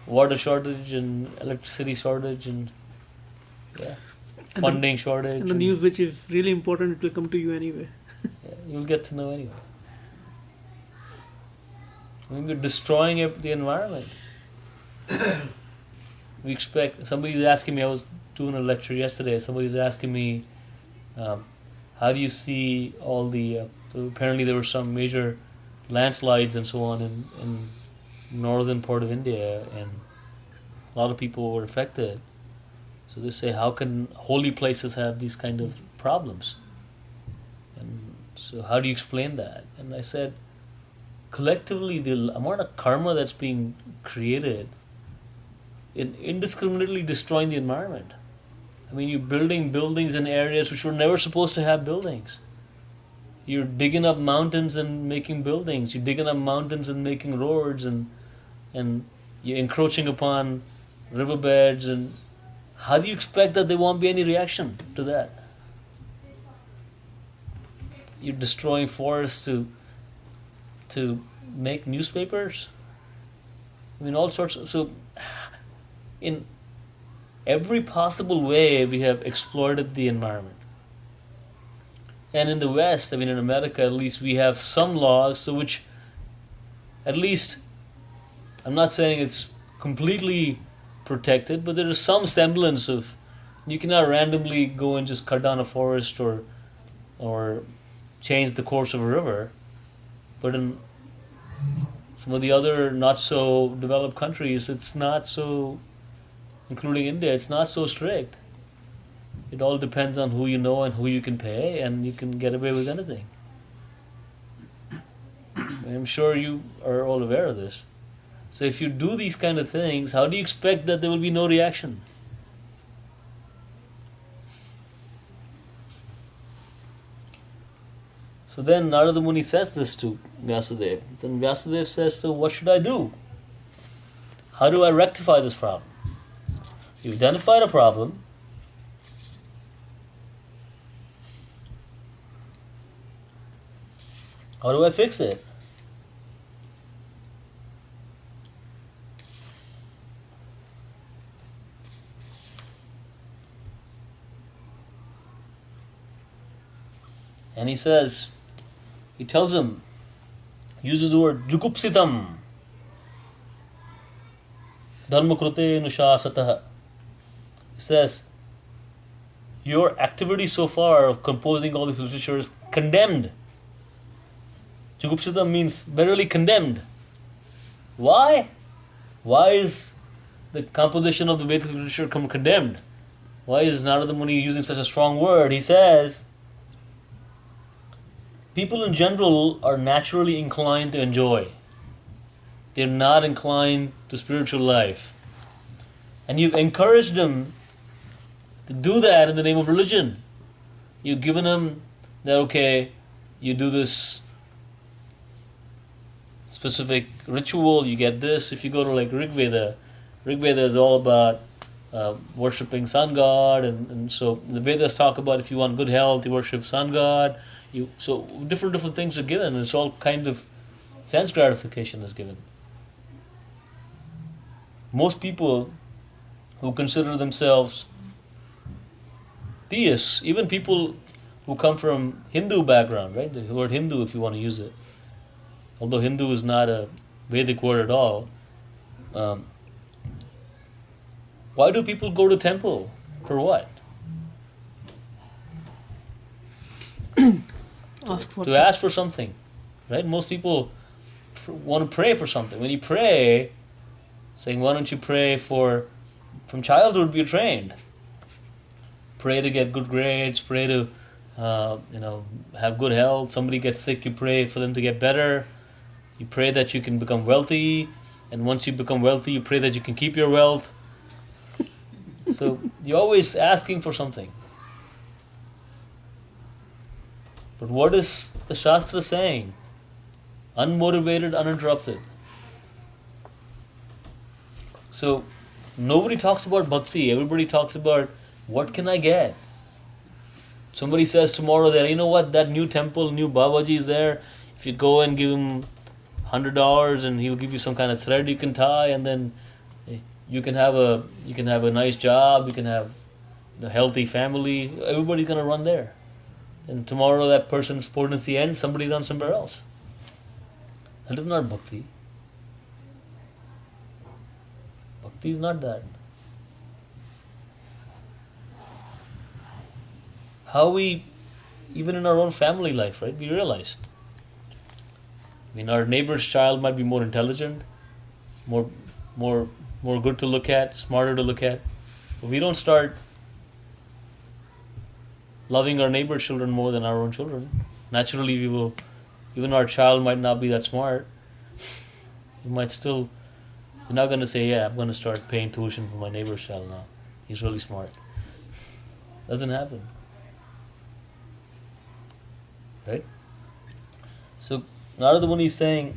water shortage and electricity shortage and funding shortage. And the news which is really important, it will come to you anyway. Yeah, you'll get to know anyway. I mean, we're destroying the environment. We expect, somebody's asking me, I was doing a lecture yesterday, somebody's asking me, how do you see all the, so apparently there were some major landslides and so on in northern part of India, and a lot of people were affected. So they say, how can holy places have these kind of problems? And so how do you explain that? And I said, collectively, the amount of karma that's being created in indiscriminately destroying the environment. I mean, you're building buildings in areas which were never supposed to have buildings. You're digging up mountains and making buildings. You're digging up mountains and making roads, and you're encroaching upon riverbeds. And how do you expect that there won't be any reaction to that? You're destroying forests to make newspapers. I mean, all sorts of, so in every possible way we have exploited the environment. And in the West, I mean in America at least, we have some laws so which at least, I'm not saying it's completely protected, but there is some semblance of, you cannot randomly go and just cut down a forest or change the course of a river. But in some of the other not so developed countries, it's not so, including India, it's not so strict. It all depends on who you know and who you can pay, and you can get away with anything. I'm sure you are all aware of this. So if you do these kind of things, how do you expect that there will be no reaction? So then Narada Muni says this to Vyasadeva. Then Vyasadeva says, so what should I do? How do I rectify this problem? You identified a problem. How do I fix it? And he says, he tells him, uses the word jukupsitam, dharma krute nushasatah. He says, your activity so far of composing all this literature is condemned. Jugupsita means bitterly condemned. Why? Why is the composition of the Vedic literature condemned? Why is Narada Muni using such a strong word? He says, people in general are naturally inclined to enjoy. They're not inclined to spiritual life. And you've encouraged them to do that in the name of religion. You've given them that, okay, you do this specific ritual, you get this. If you go to like Rig Veda is all about worshipping sun god, and so the Vedas talk about if you want good health, you worship sun god. So different things are given, and it's all kind of sense gratification is given. Most people who consider themselves theists, even people who come from Hindu background, right? The word Hindu, if you want to use it, although Hindu is not a Vedic word at all. Why do people go to temple? For what? To ask for something, right? Most people want to pray for something. When you pray, saying, why don't you pray from childhood you're trained. Pray to get good grades, pray to have good health. Somebody gets sick, you pray for them to get better. You pray that you can become wealthy, and once you become wealthy, you pray that you can keep your wealth. So you're always asking for something. But what is the Shastra saying? Unmotivated, uninterrupted. So nobody talks about bhakti. Everybody talks about what can I get? Somebody says tomorrow that, you know what, that new temple, new Babaji is there. If you go and give him $100 and he'll give you some kind of thread you can tie, and then you can have a nice job, you can have a healthy family. Everybody's gonna run there. And tomorrow that person's potency ends, somebody runs somewhere else. That is not bhakti. Bhakti is not that. How we, even in our own family life, right, we realize. I mean, our neighbor's child might be more intelligent, more good to look at, smarter to look at. But we don't start loving our neighbor's children more than our own children. Naturally, we will. Even our child might not be that smart. You might still. You're not going to say, "Yeah, I'm going to start paying tuition for my neighbor's child now. He's really smart." Doesn't happen, right? So Narada Muni is saying,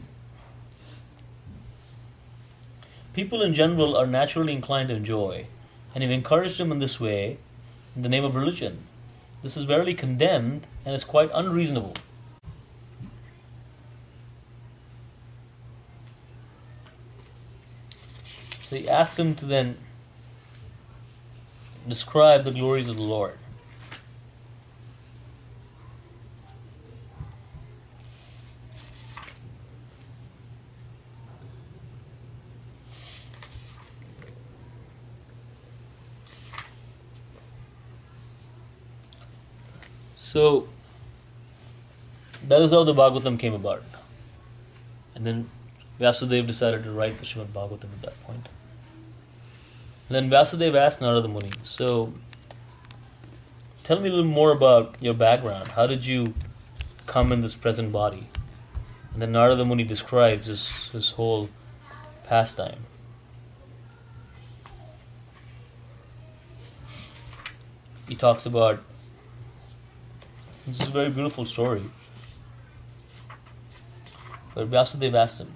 people in general are naturally inclined to enjoy, and you've encouraged them in this way, in the name of religion. This is verily condemned and is quite unreasonable. So he asks him to then describe the glories of the Lord. So that is how the Bhagavatam came about. And then Vyasadeva decided to write the Srimad Bhagavatam at that point. And then Vyasadeva asked Narada Muni, so tell me a little more about your background. How did you come in this present body? And then Narada Muni describes his whole pastime. He talks about, this is a very beautiful story. But Vyasadeva asked him,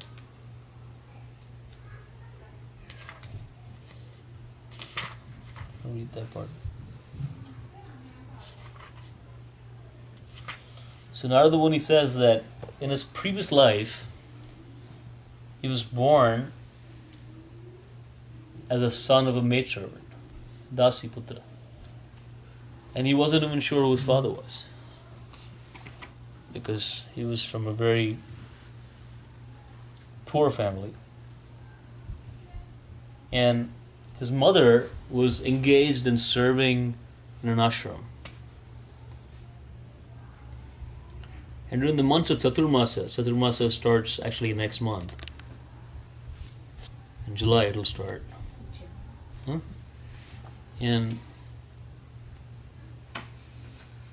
I'll read that part. So Narada Muni says that in his previous life, he was born as a son of a maidservant, Dasiputra. And he wasn't even sure who his father was, because he was from a very poor family. And his mother was engaged in serving in an ashram. And during the months of Chaturmasa starts actually next month. In July it'll start. And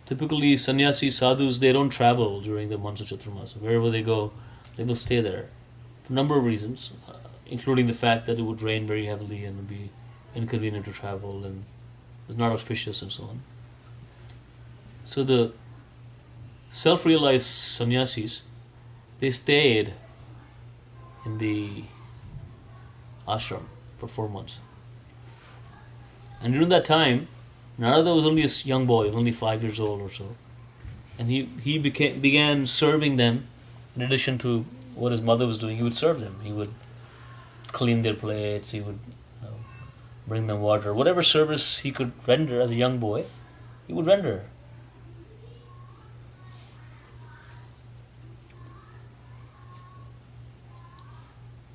Typically, sannyasi sadhus, they don't travel during the months of Chaturmasa. Wherever they go, they will stay there for a number of reasons, including the fact that it would rain very heavily and would be inconvenient to travel and is not auspicious and so on. So the self-realized sannyasis, they stayed in the ashram for 4 months. And during that time, Narada was only a young boy, only 5 years old or so. And he began serving them in addition to what his mother was doing. He would serve them. He would clean their plates, he would bring them water. Whatever service he could render as a young boy, he would render.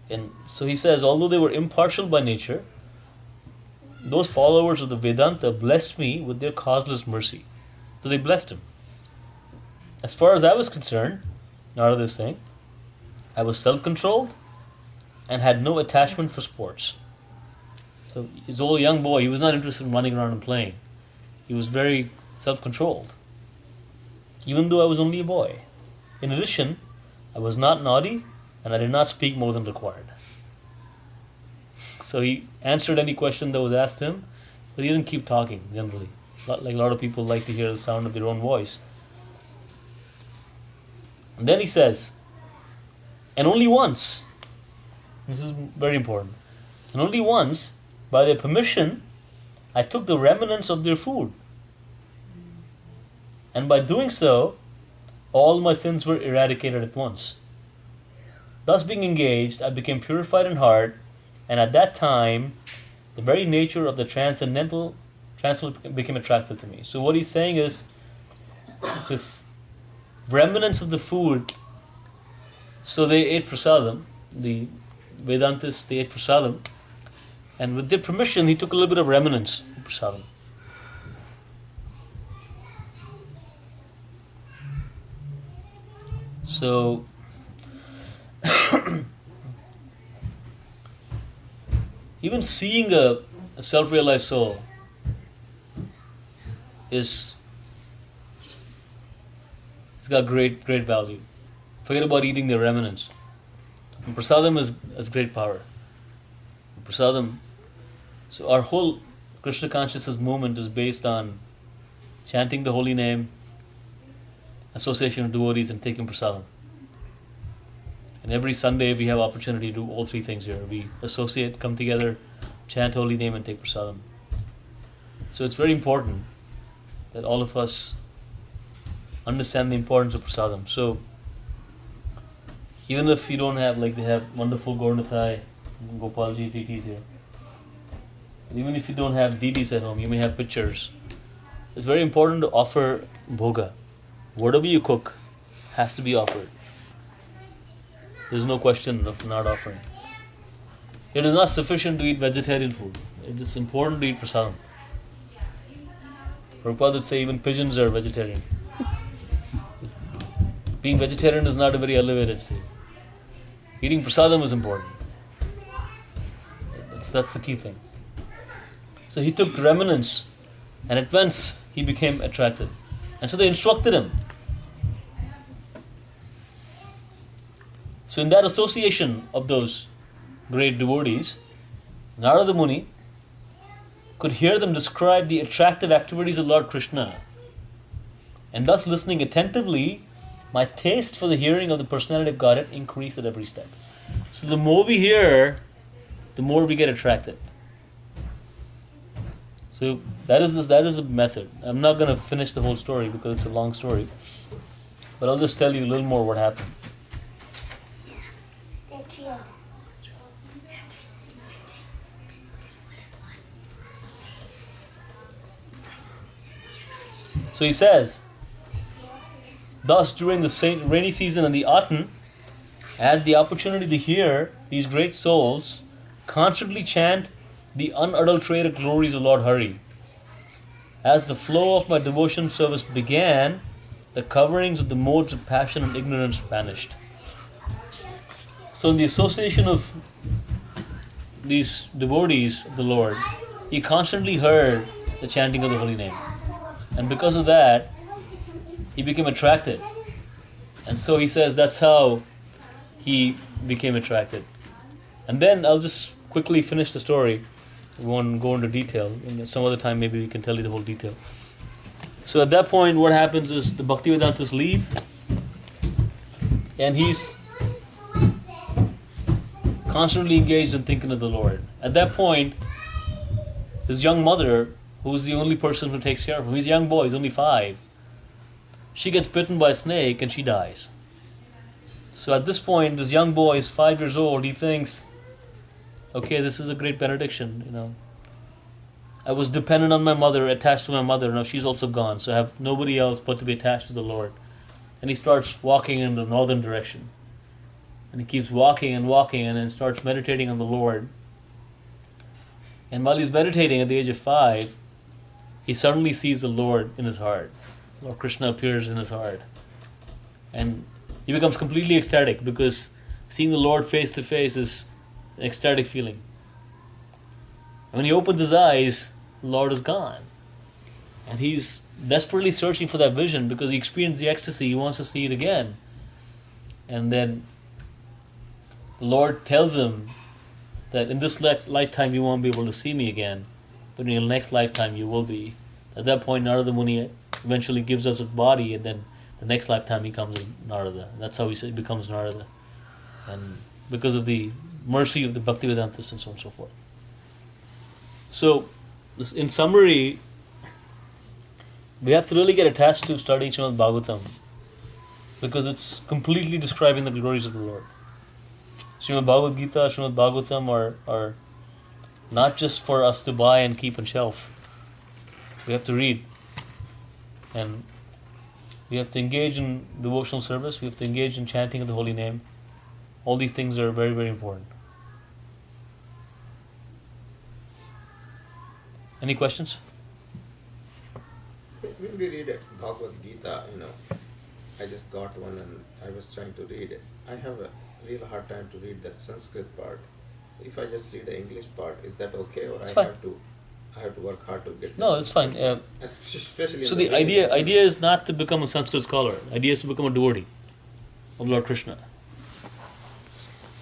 And so he says, although they were impartial by nature, those followers of the Vedanta blessed me with their causeless mercy. So they blessed him. As far as I was concerned, Narada is saying, I was self-controlled and had no attachment for sports. So he's a young boy, he was not interested in running around and playing. He was very self-controlled, even though I was only a boy. In addition, I was not naughty and I did not speak more than required. So he answered any question that was asked him, but he didn't keep talking generally. Like a lot of people like to hear the sound of their own voice. And then he says, and only once, this is very important, and only once, by their permission, I took the remnants of their food. And by doing so, all my sins were eradicated at once. Thus being engaged, I became purified in heart, and at that time, the very nature of the transcendental became attractive to me. So what he's saying is, this remnants of the food, so they ate prasadam, the Vedantists, they ate prasadam, and with their permission, he took a little bit of remnants of prasadam. So, even seeing a self-realized soul it's got great value. Forget about eating the remnants. And prasadam has great power. Prasadam. So our whole Krishna consciousness movement is based on chanting the holy name, association of devotees, and taking prasadam. And every Sunday we have opportunity to do all three things here. We associate, come together, chant holy name, and take prasadam. So it's very important that all of us understand the importance of prasadam. So even if you don't have, like they have wonderful Gaurnathai, Gopalji deities here. And even if you don't have deities at home, you may have pictures. It's very important to offer bhoga. Whatever you cook has to be offered. There's no question of not offering. It is not sufficient to eat vegetarian food. It is important to eat prasadam. Prabhupada would say even pigeons are vegetarian. Being vegetarian is not a very elevated state. Eating prasadam is important. That's the key thing. So he took remnants, and at once he became attracted. And so they instructed him. So in that association of those great devotees, Narada Muni could hear them describe the attractive activities of Lord Krishna. And thus listening attentively, my taste for the hearing of the personality of Godhead increased at every step. So the more we hear, the more we get attracted. So that is a method. I'm not going to finish the whole story because it's a long story. But I'll just tell you a little more what happened. So he says, thus during the rainy season and the autumn, I had the opportunity to hear these great souls constantly chant the unadulterated glories of Lord Hari. As the flow of my devotion service began, the coverings of the modes of passion and ignorance vanished. So in the association of these devotees of the Lord, he constantly heard the chanting of the holy name. And because of that, he became attracted. And so he says that's how he became attracted. And then I'll just quickly finish the story. We won't go into detail. And some other time maybe we can tell you the whole detail. So at that point what happens is the Bhaktivedantas leave, and he's constantly engaged in thinking of the Lord. At that point, his young mother, who's the only person who takes care of him, he's a young boy, he's only 5, she gets bitten by a snake and she dies. So at this point, this young boy is 5 years old. He thinks, okay, this is a great benediction, I was dependent on my mother, attached to my mother. Now she's also gone, so I have nobody else but to be attached to the Lord. And he starts walking in the northern direction. And he keeps walking and then starts meditating on the Lord. And while he's meditating at the age of 5, he suddenly sees the Lord in his heart. Lord Krishna appears in his heart. And he becomes completely ecstatic, because seeing the Lord face to face is an ecstatic feeling. And when he opens his eyes, the Lord is gone. And he's desperately searching for that vision, because he experienced the ecstasy, he wants to see it again. And then the Lord tells him that in this lifetime you won't be able to see me again, but in your next lifetime you will be. At that point, Narada Muni eventually gives us a body, and then the next lifetime he comes Narada. That's how he becomes Narada. And because of the mercy of the Bhaktivedantas and so on and so forth. So, in summary, we have to really get attached to studying Srimad Bhagavatam, because it's completely describing the glories of the Lord. Srimad Bhagavad Gita, Srimad Bhagavatam are not just for us to buy and keep on shelf. We have to read. And we have to engage in devotional service. We have to engage in chanting of the holy name. All these things are very, very important. Any questions? When we read Bhagavad Gita, I just got one and I was trying to read it. I have a real hard time to read that Sanskrit part. So if I just read the English part, is that okay, or It's I fine. have to work hard to get? No, it's fine. Especially. So in the idea is not to become a Sanskrit scholar. The idea is to become a devotee of Lord Krishna.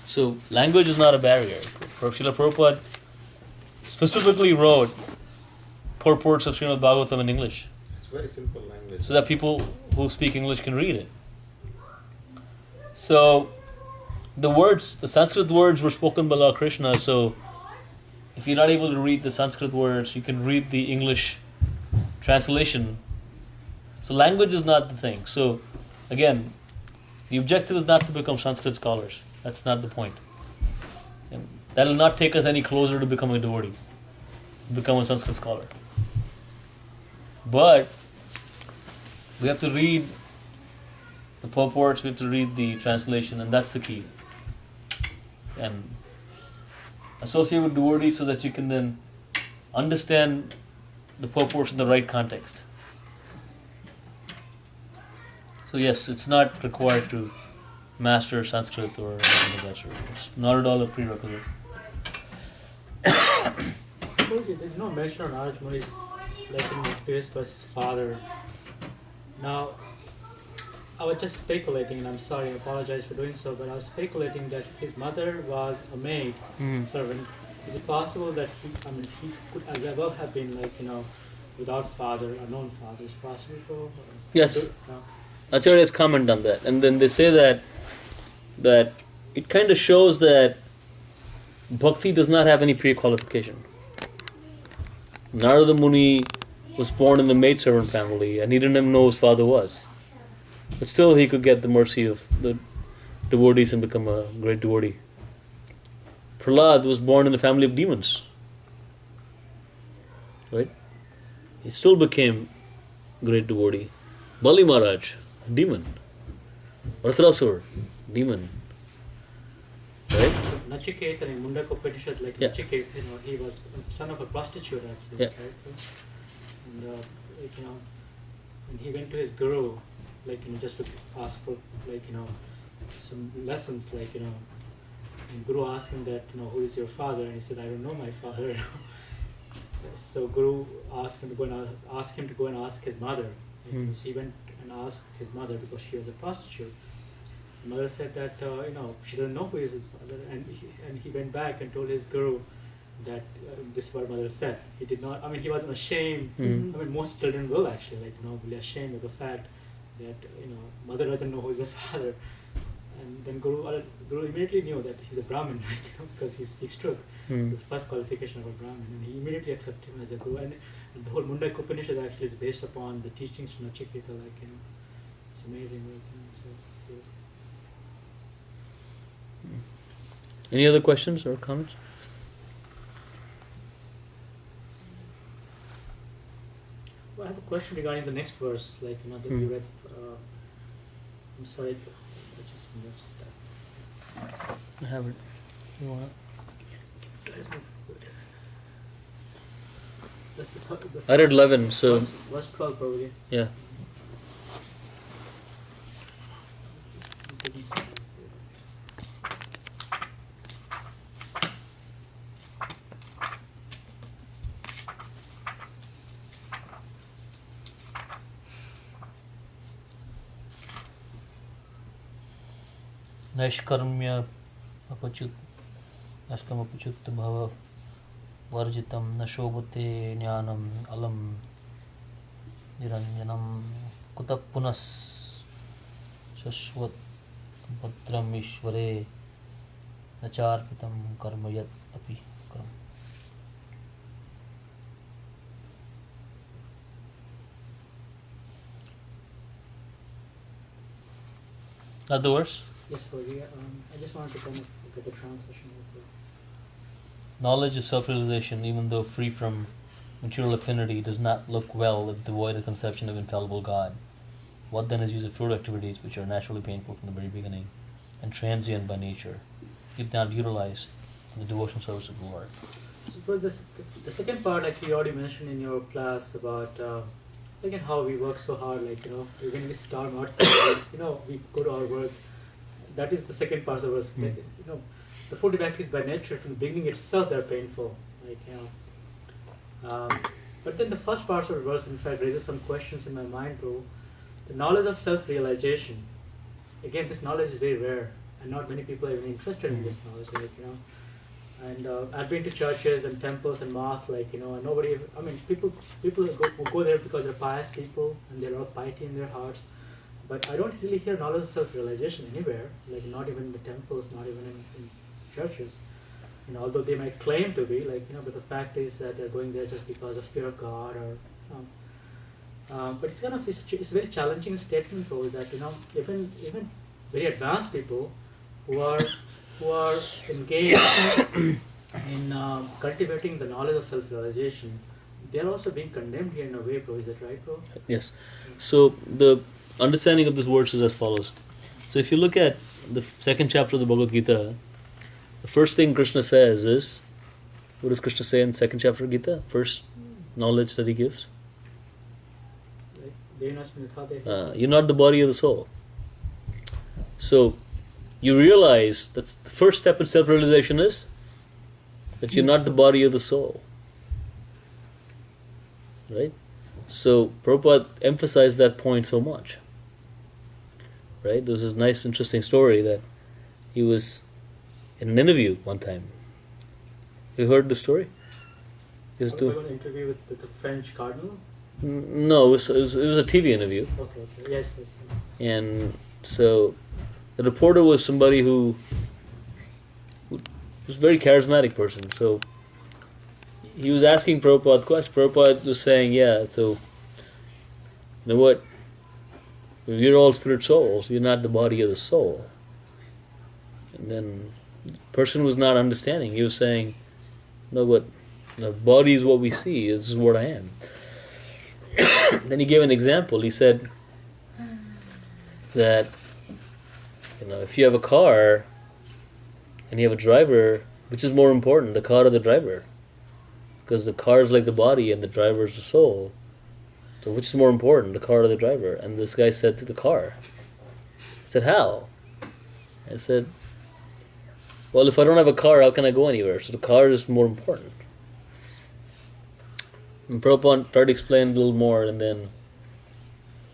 So language is not a barrier. Srila Prabhupada specifically wrote purports of Srimad Bhagavatam in English, It's very simple language. so that people who speak English can read it. So the Sanskrit words were spoken by Lord Krishna, so if you're not able to read the Sanskrit words, you can read the English translation. So language is not the thing. So again, the objective is not to become Sanskrit scholars. That's not the point. And that will not take us any closer to becoming a devotee, become a Sanskrit scholar. But we have to read the purports, we have to read the translation, and that's the key. And associate with devotees so that you can then understand the purports in the right context. So yes, it's not required to master Sanskrit or anything of that sort. It's not at all a prerequisite. There's no mention on Narad Muni's experience by his father. Now, I was just speculating, and I'm sorry, I apologize for doing so, but I was speculating that his mother was a maid servant. Is it possible that he could as well have been without father, unknown father? Is it possible for? Yes. No? Acharya's comment on that, and then they say that it kind of shows that bhakti does not have any pre-qualification. Narada Muni was born in the maidservant family, and he didn't even know who his father was. But still, he could get the mercy of the devotees and become a great devotee. Prahlad was born in the family of demons, right? He still became great devotee. Bali Maharaj, demon. Vratrasur, demon. Right? Nachiketa in Mundaka Upanishad, Yeah. Nachiketa, he was son of a prostitute actually, Yeah. right? And and he went to his guru, just to ask for some lessons, and Guru asked him that, who is your father? And he said, I don't know my father. So Guru asked him to go and ask his mother. So he went and and asked his mother because she was a prostitute. The mother said that she didn't know who is his father, and he went back and told his guru that this is what mother said. He did not. I mean, he wasn't ashamed. Mhm. I mean, most children will actually be ashamed of the fact that mother doesn't know who is the father. And then Guru immediately knew that he's a Brahmin, because he speaks truth. Mm. It's the first qualification of a Brahmin, and he immediately accepted him as a Guru. And the whole Mundaka Upanishad actually is based upon the teachings from Nachiketa. It's amazing work. So, Any other questions or comments? well, I have a question regarding the next verse, that you read. I'm sorry, I just missed that. I haven't. You want That's the I read 11, so verse 12 probably. yeah. Naishkarmya apachut bhava varjitam nashobhate jnanam alam niranjanam kutapunas shashvat bhadram ishvare nacharpitam karma yat api karam. Other verse? Yes, probably. I just wanted to kind of look at the translation of the. Knowledge of self-realization, even though free from material affinity, does not look well if devoid of conception of infallible God. What then is use of fruit activities which are naturally painful from the very beginning and transient by nature, if not utilized in the devotional service of the Lord? So for the second part, like you already mentioned in your class about again how we work so hard, when we start outside, we go to our work. That is the second part of us. The 40 activities by nature from the beginning itself they're painful. But then the first part of the verse in fact raises some questions in my mind, bro. The knowledge of self-realization. Again, this knowledge is very rare, and not many people are even interested in this knowledge. And I've been to churches and temples and mosques, and nobody. I mean, people go there because they're pious people and they're all piety in their hearts. But I don't really hear knowledge of self-realization anywhere, not even in the temples, not even in churches. Although they might claim to be, but the fact is that they're going there just because of fear of God, but it's it's a very challenging statement, though, that even very advanced people who are engaged in cultivating the knowledge of self-realization, they are also being condemned here in a way, bro. Is that right, bro? Yes. So the understanding of this verse is as follows. So if you look at the second chapter of the Bhagavad Gita, the first thing Krishna says is, what does Krishna say in the second chapter of Gita? First knowledge that he gives? You're not the body of the soul. So you realize that the first step in self-realization is that you're not the body of the soul. Right? So Prabhupada emphasized that point so much. Right? There was this nice, interesting story that he was in an interview one time. You heard the story? He was doing an interview with the French cardinal? No, it was a TV interview. Okay. Yes. And so the reporter was somebody who was a very charismatic person. So he was asking Prabhupada questions. Prabhupada was saying, so you know what? We're all spirit souls. You're not the body of the soul. And then the person was not understanding. He was saying, no, but the body is what we see. This is what I am. Then he gave an example. He said that if you have a car and you have a driver, which is more important, the car or the driver? Because the car is like the body and the driver is the soul. So which is more important, the car or the driver? And this guy said to the car. I said, how? I said, well, if I don't have a car, how can I go anywhere? So the car is more important. And Prabhupada tried to explain a little more, and then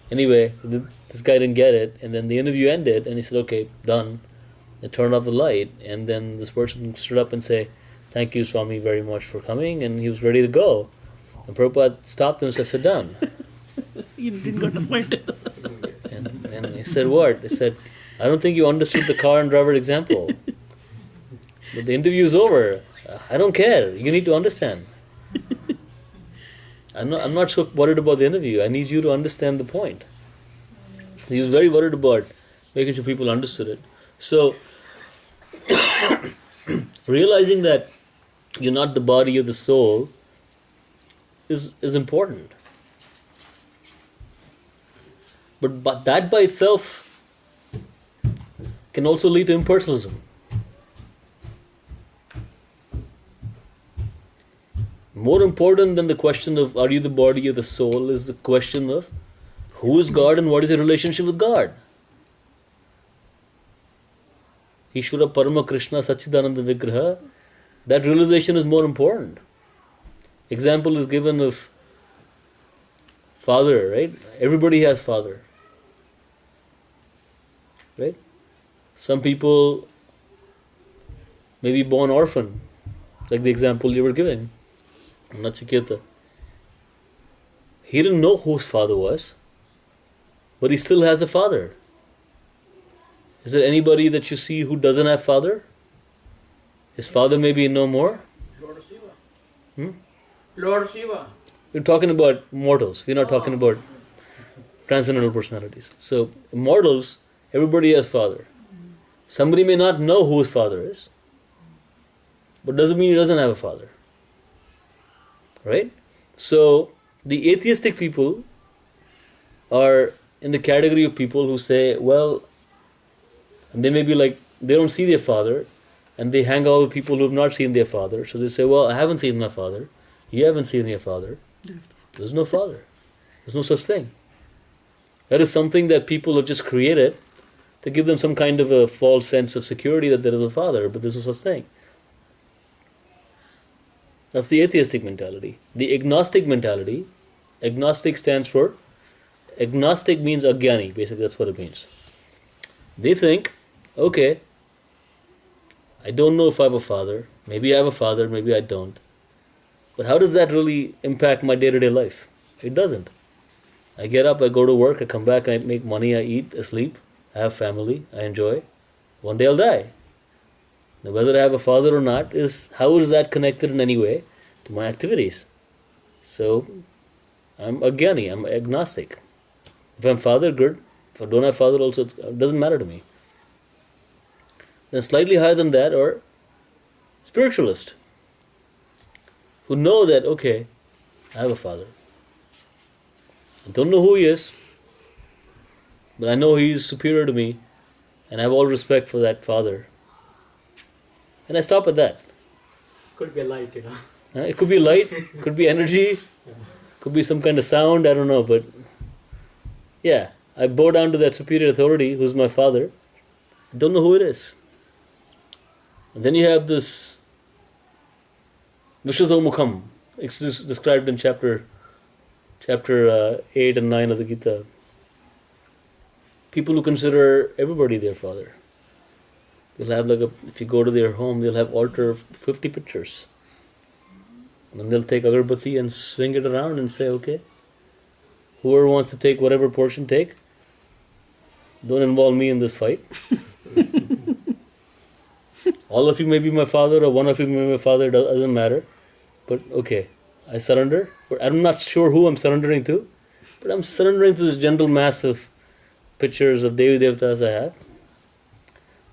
Anyway, this guy didn't get it, and then the interview ended, and he said, okay, done. They turned off the light, and then this person stood up and say, thank you, Swami, very much for coming, and he was ready to go. And Prabhupada stopped him and said, sit down. You didn't got the point. And he said, what? He said, I don't think you understood the car and driver example. But the interview is over. I don't care. You need to understand. I'm not so worried about the interview. I need you to understand the point. He was very worried about making sure people understood it. So, realizing that you're not the body, you're the soul is important. But that by itself can also lead to impersonalism. More important than the question of are you the body or the soul is the question of who is God and what is your relationship with God. Ishvara Parama Krishna Sachidananda Vigraha, that realization is more important. Example is given of father, right? Everybody has father. Right? Some people may be born orphan, like the example you were giving. Nachiketa. He didn't know who his father was, but he still has a father. Is there anybody that you see who doesn't have father? His father may be no more. Lord Shiva. Lord Shiva. We're talking about mortals. We're not talking about transcendental personalities. So mortals, everybody has father. Somebody may not know who his father is, but doesn't mean he doesn't have a father. Right? So the atheistic people are in the category of people who say, well, and they may be like, they don't see their father, and they hang out with people who have not seen their father. So they say, well, I haven't seen my father. You haven't seen your father. There's no father. There's no such thing. That is something that people have just created to give them some kind of a false sense of security that there is a father, but there's no such thing. That's the atheistic mentality. The agnostic mentality, agnostic stands for, agnostic means agyani, basically that's what it means. They think, okay, I don't know if I have a father, maybe I have a father, maybe I don't. But how does that really impact my day-to-day life? It doesn't. I get up, I go to work, I come back, I make money, I eat, I sleep, I have family, I enjoy. One day I'll die. Now whether I have a father or not is, how is that connected in any way to my activities? So, I'm agyani, I'm agnostic. If I'm father, good. If I don't have father also, it doesn't matter to me. Then slightly higher than that are spiritualist, who know that, okay, I have a father. I don't know who he is, but I know he is superior to me, and I have all respect for that father. And I stop at that. Could be a light, It could be light, could be energy, could be some kind of sound, I don't know, but yeah, I bow down to that superior authority who's my father. I don't know who it is. And then you have this Vishuddha it's described in chapter 8 and 9 of the Gita. People who consider everybody their father. They'll have if you go to their home, they'll have altar of 50 pictures. And then they'll take agarbatti and swing it around and say, okay, whoever wants to take whatever portion, take. Don't involve me in this fight. All of you may be my father or one of you may be my father, doesn't matter. But okay, I surrender. But I'm not sure who I'm surrendering to. But I'm surrendering to this general mass of pictures of Devi Devtas I have.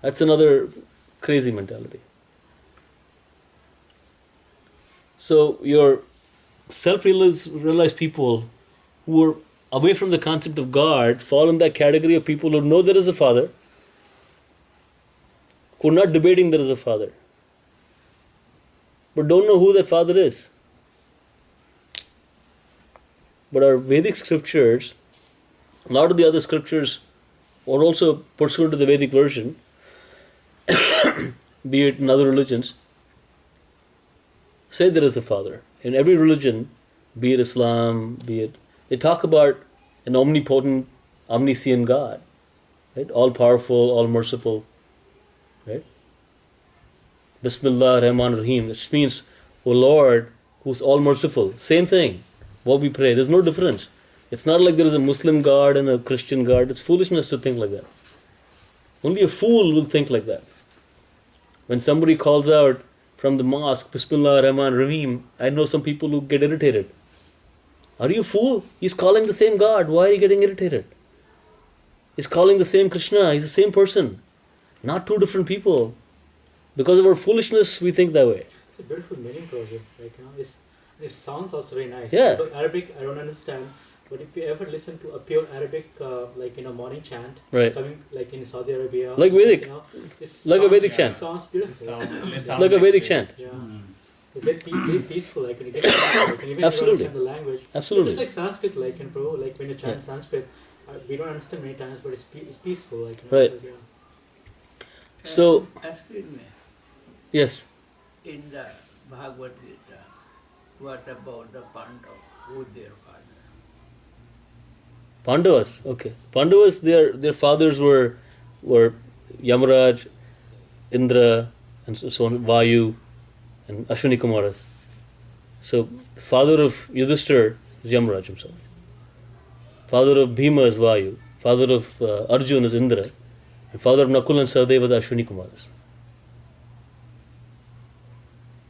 That's another crazy mentality. So your self-realized people who are away from the concept of God fall in that category of people who know there is a father, who are not debating there is a father, but don't know who that father is. But our Vedic scriptures, a lot of the other scriptures are also pursuant to the Vedic version, be it in other religions, say there is a father. In every religion, be it Islam, be it, they talk about an omnipotent, omniscient God, right? All powerful, all merciful, right? Bismillah Rahman Rahim, which means, O Lord, who's all merciful. Same thing. What we pray, there's no difference. It's not like there is a Muslim God and a Christian God. It's foolishness to think like that. Only a fool will think like that. When somebody calls out from the mosque, Bismillah Rahman Rahim, I know some people who get irritated. Are you a fool? He's calling the same God. Why are you getting irritated? He's calling the same Krishna. He's the same person. Not two different people. Because of our foolishness, we think that way. It's a beautiful meaning project. It sounds also very nice. Yeah. So Arabic, I don't understand. But if you ever listen to a pure Arabic, morning chant, Right. coming like in Saudi Arabia, Like Vedic. Like a Vedic It chant. sounds beautiful. It's like a Vedic chant. Yeah. It's very peaceful. Like when you get like, even if you Absolutely. understand the language. Absolutely. Just like Sanskrit, like in Pro, like when you chant Yeah. Sanskrit, we don't understand many times, but it's peaceful. Like Right. Yeah. So, Excuse me. yes. In the Bhagavad Gita, what about the Pandava? Who their father? Pandavas. Okay. Pandavas, their fathers were Yamaraj, Indra, and so on, Vayu, and Ashwini Kumaras. So, father of Yudhishthir is Yamaraj himself. Father of Bhima is Vayu. Father of Arjun is Indra. And father of Nakul and Sahadeva is Ashwini Kumaras.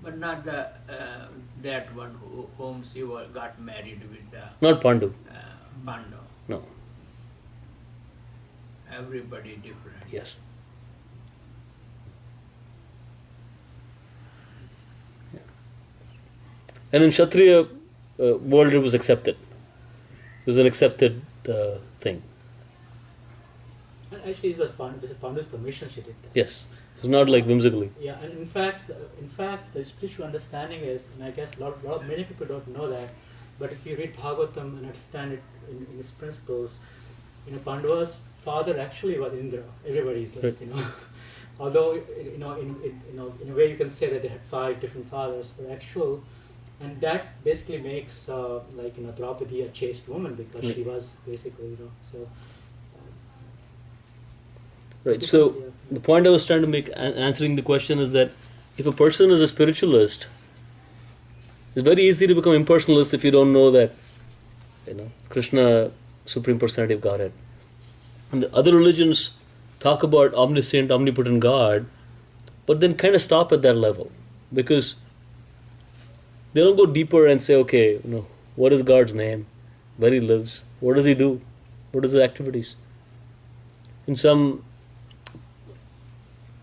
But not the that one whom Shiva got married with the Not Pandu. Pandava. No. Everybody different. Yes. Yeah. And in Kshatriya world, it was accepted. It was an accepted thing. And actually, it was Pandu's permission she did that. Yes. It's not like whimsically. Yeah, and in fact, the spiritual understanding is, and I guess many people don't know that, but if you read Bhagavatam and understand it in its principles, Pandava's father actually was Indra. Everybody's like, Right. although in a way you can say that they had 5 different fathers, but and that basically makes Draupadi a chaste woman because Right. she was basically so. Right. So the point I was trying to make, answering the question, is that if a person is a spiritualist, it's very easy to become impersonalist if you don't know that, Krishna, Supreme Personality of Godhead. And the other religions talk about omniscient, omnipotent God, but then kind of stop at that level, because they don't go deeper and say, okay, what is God's name, where He lives, what does He do, what is His activities. In some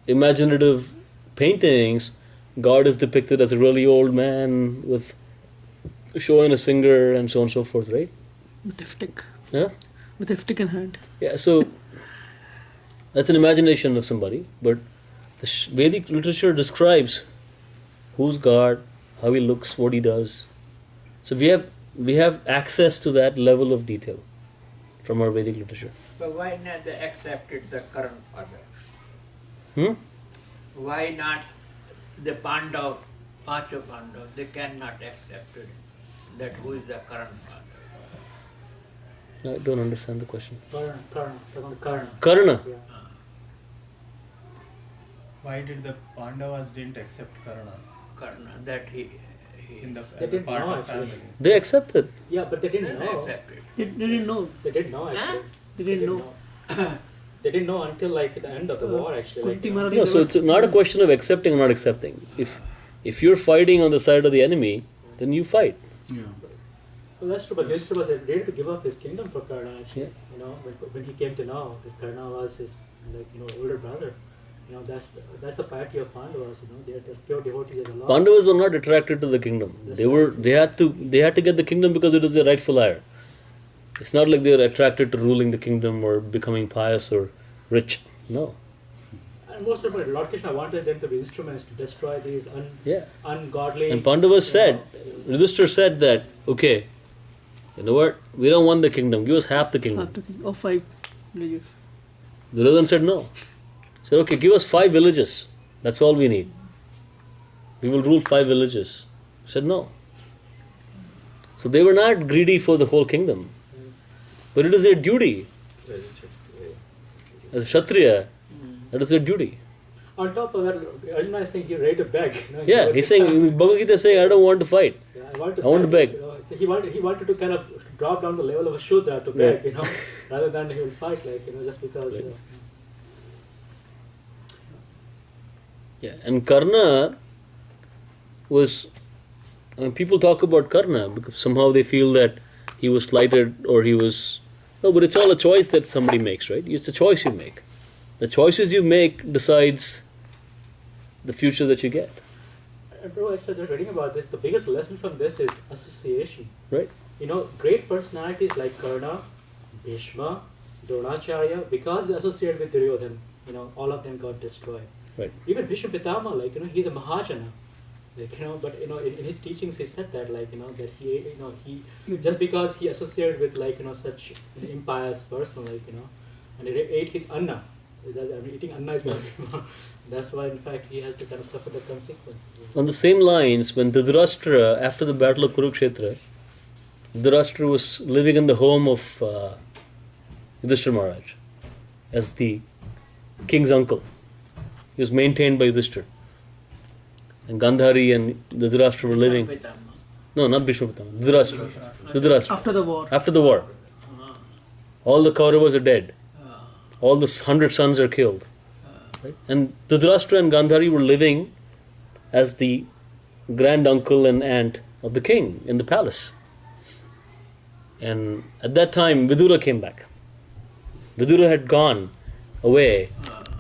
imaginative paintings, God is depicted as a really old man with a show in his finger and so on and so forth, right? With a stick. Yeah? With a stick in hand. Yeah, so that's an imagination of somebody, but the Vedic literature describes who's God, how He looks, what He does. So we have access to that level of detail from our Vedic literature. But why not they accepted the current father? Why not the Pandav, Pancha Pandav, they cannot accept it, that who is the current father? I don't understand the question. Karna. Karna. Yeah. Why did the Pandavas didn't accept Karna Karna, that he in the They as a didn't part know, of actually. family? They accepted. Yeah, but they didn't didn't know. accept it. They didn't know. They didn't know actually. They didn't know. They didn't know until like the end of the war actually. Like, Kunti Maharani No, so it's not a question of accepting or not accepting. If you're fighting on the side of the enemy, then you fight. well, that's true, but Yudhishthira was ready to give up his kingdom for Karna actually. Yeah. When he came to know that Karna was his older brother. That's the piety of Pandavas. They're pure devotees of the Lord. Pandavas were not attracted to the kingdom. They had to get the kingdom because it was their rightful heir. It's not like they were attracted to ruling the kingdom or becoming pious or rich. No. And most of it, Lord Krishna wanted them to be instruments to destroy these ungodly. And Pandavas said, Yudhishthira said that, okay, you know what? We don't want the kingdom. Give us half the kingdom. After or 5 villages. Duryodhana said no. He said, okay, give us 5 villages. That's all we need. We will rule 5 villages. He said no. So they were not greedy for the whole kingdom. But it is their duty. As a Kshatriya, that is their duty. On top of that, Arjuna is saying he ready to beg. Yeah, he's saying, Bhagavad Gita is saying, I don't want to fight. Yeah, I want to beg. He wanted to kind of drop down the level of a Shudra to beg, rather than he will fight, just because. Right. Yeah, and Karna was. People talk about Karna because somehow they feel that he was slighted or he was. No, but it's all a choice that somebody makes, right? It's a choice you make. The choices you make decides the future that you get. Bro, actually, just reading about this, the biggest lesson from this is association. Right. Great personalities like Karna, Bhishma, Dronacharya, because they associated with Duryodhana, all of them got destroyed. Right. Even Bhishma Pitama, he's a Mahajana. But in his teachings he said that that he just because he associated with such an impious person and he ate his anna. Eating anna is that's why in fact he has to kind of suffer the consequences. On the same lines, when Dhritarashtra, after the battle of Kurukshetra, Dhritarashtra was living in the home of Yudhishthira Maharaj as the king's uncle. He was maintained by Yudhishthira. And Gandhari and Dhritarashtra were living. No, not Bhishma Pitama. Dhritarashtra. After the war. After the war. All the Kauravas are dead. All the 100 sons are killed. Right? And Dhritarashtra and Gandhari were living as the grand uncle and aunt of the king in the palace. And at that time, Vidura came back. Vidura had gone away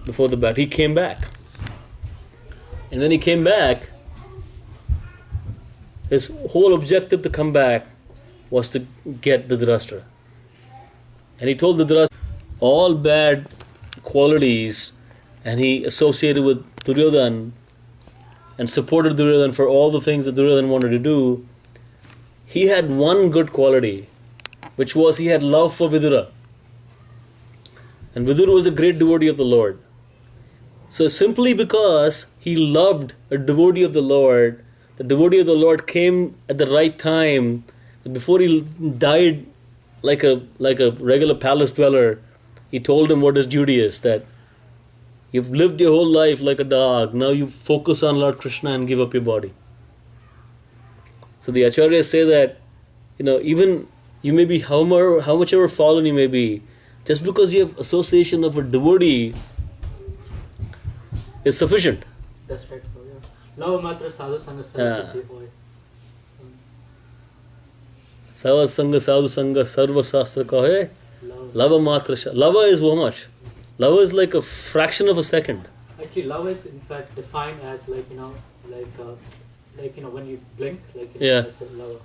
before the battle. He came back. And when he came back, his whole objective to come back was to get the Dhritarashtra. And he told the Dhritarashtra all bad qualities, and he associated with Duryodhana and supported Duryodhana for all the things that Duryodhana wanted to do. He had one good quality, which was he had love for Vidura. And Vidura was a great devotee of the Lord. So simply because he loved a devotee of the Lord, the devotee of the Lord came at the right time. Before he died like a regular palace dweller, he told him what his duty is, that you've lived your whole life like a dog, now you focus on Lord Krishna and give up your body. So the acharyas say that, even you may be how much ever fallen you may be, just because you have association of a devotee is sufficient. That's right. Lava matra sadhu sangha sarvasiddhi hoy. Sava sangha sadhu sangha sarva sastra kahe. Lava matra. Lava is how much? Lava is like a fraction of a second. Actually, lava is in fact defined as when you blink, Yeah. that's lava.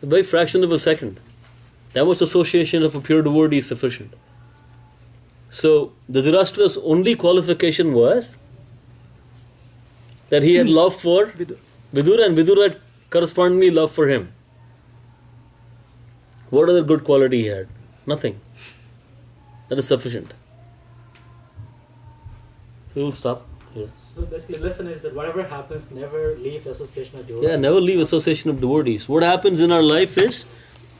A very fraction of a second. That much association of a pure devotee is sufficient. So the Dhritarashtra's only qualification was that he had love for Vidura and Vidura had correspondingly love for him. What other good quality he had? Nothing. That is sufficient. So we'll stop here. So basically the lesson is that whatever happens, never leave the association of devotees. Yeah, never leave association of devotees. What happens in our life is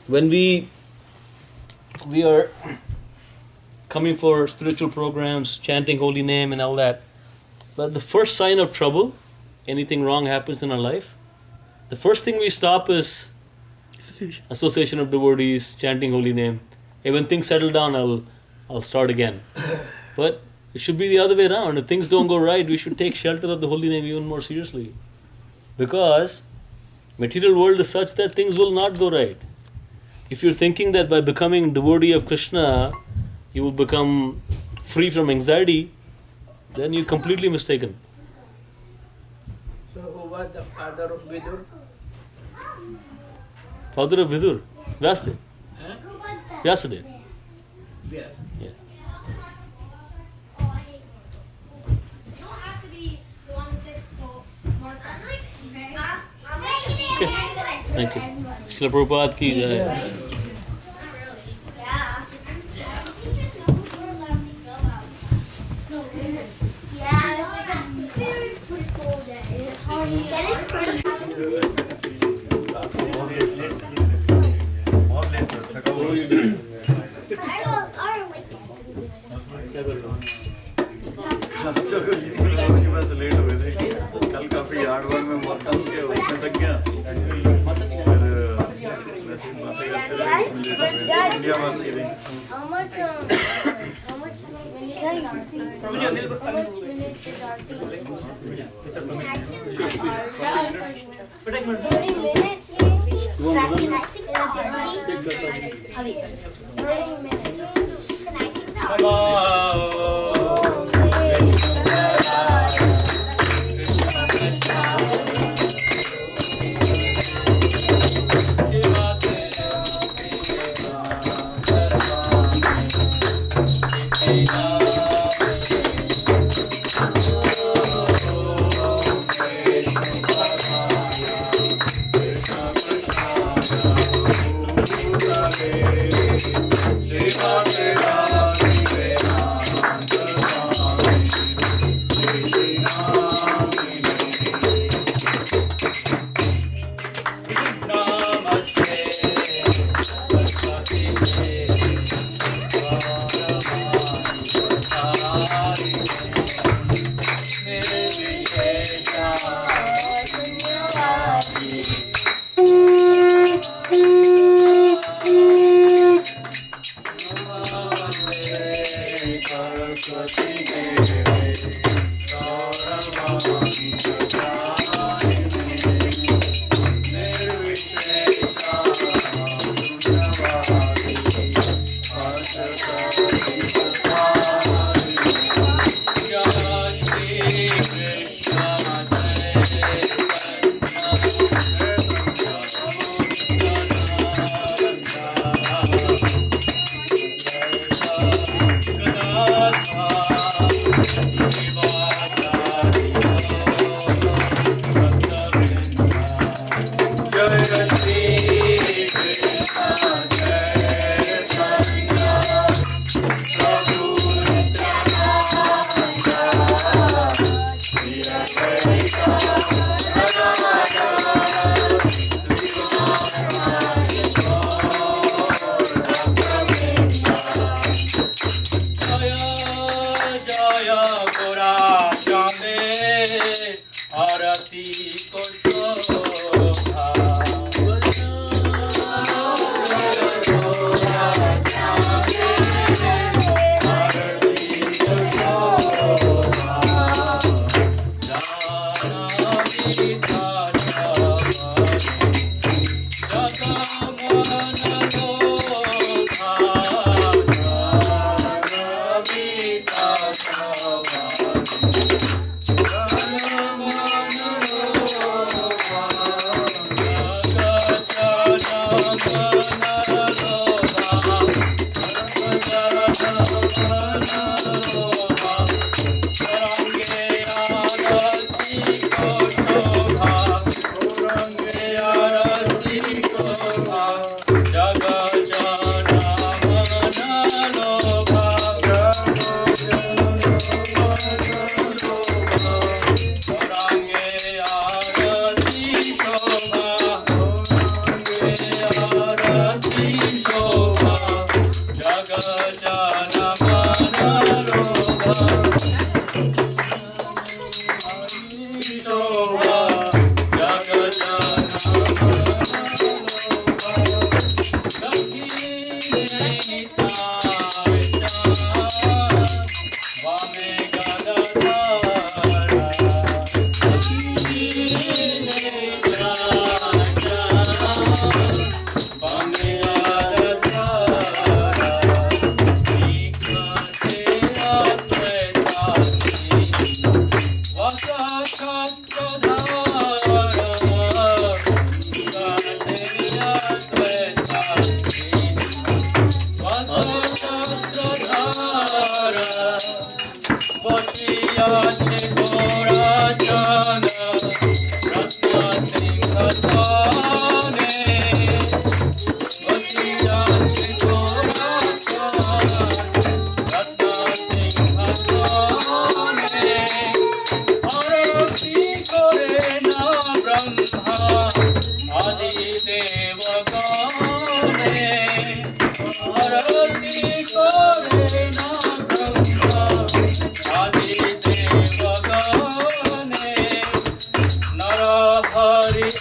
when we are coming for spiritual programs, chanting holy name and all that. But the first sign of trouble, anything wrong happens in our life, the first thing we stop is association of devotees, chanting holy name. Hey, when things settle down, I'll start again. But it should be the other way around. If things don't go right, we should take shelter of the holy name even more seriously. Because material world is such that things will not go right. If you're thinking that by becoming devotee of Krishna, you will become free from anxiety, then you're completely mistaken. So who was the father of Vidur? Father of Vidur, Vyasadeva. Huh? Vyasadeva. Yes. Yeah. Thank you. Srila Prabhupada ki jai. Get it? How much minutes is Aarti? Every minute,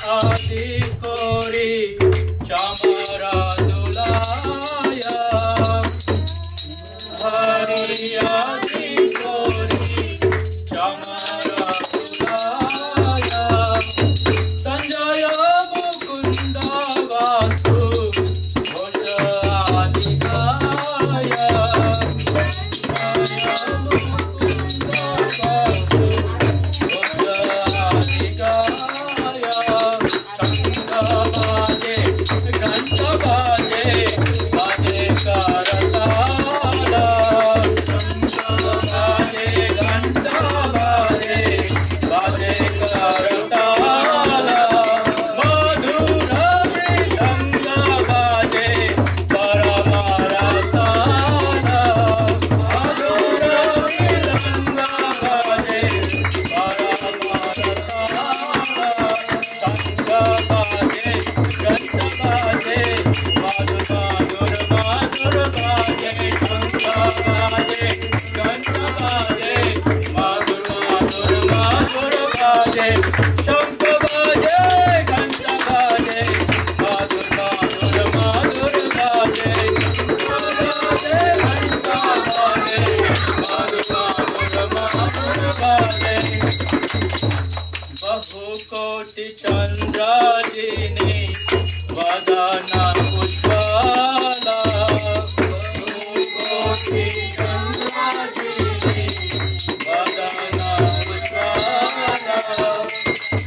Adi Kori Chamara Dulaya बाजे माधुर माधुर माधुर बाजे शंख बाजे घंट बाजे माधुर माधुर माधुर बाजे शंख बाजे घंट बाजे माधुर माधुर माधुर बाजे बाजे घंट बाजे माधुर माधुर माधुर बाजे बहु कोटि चंद्राजिनी वदना उज्ज्वला बहु कोटि चंद्राजिनी वदना उज्ज्वला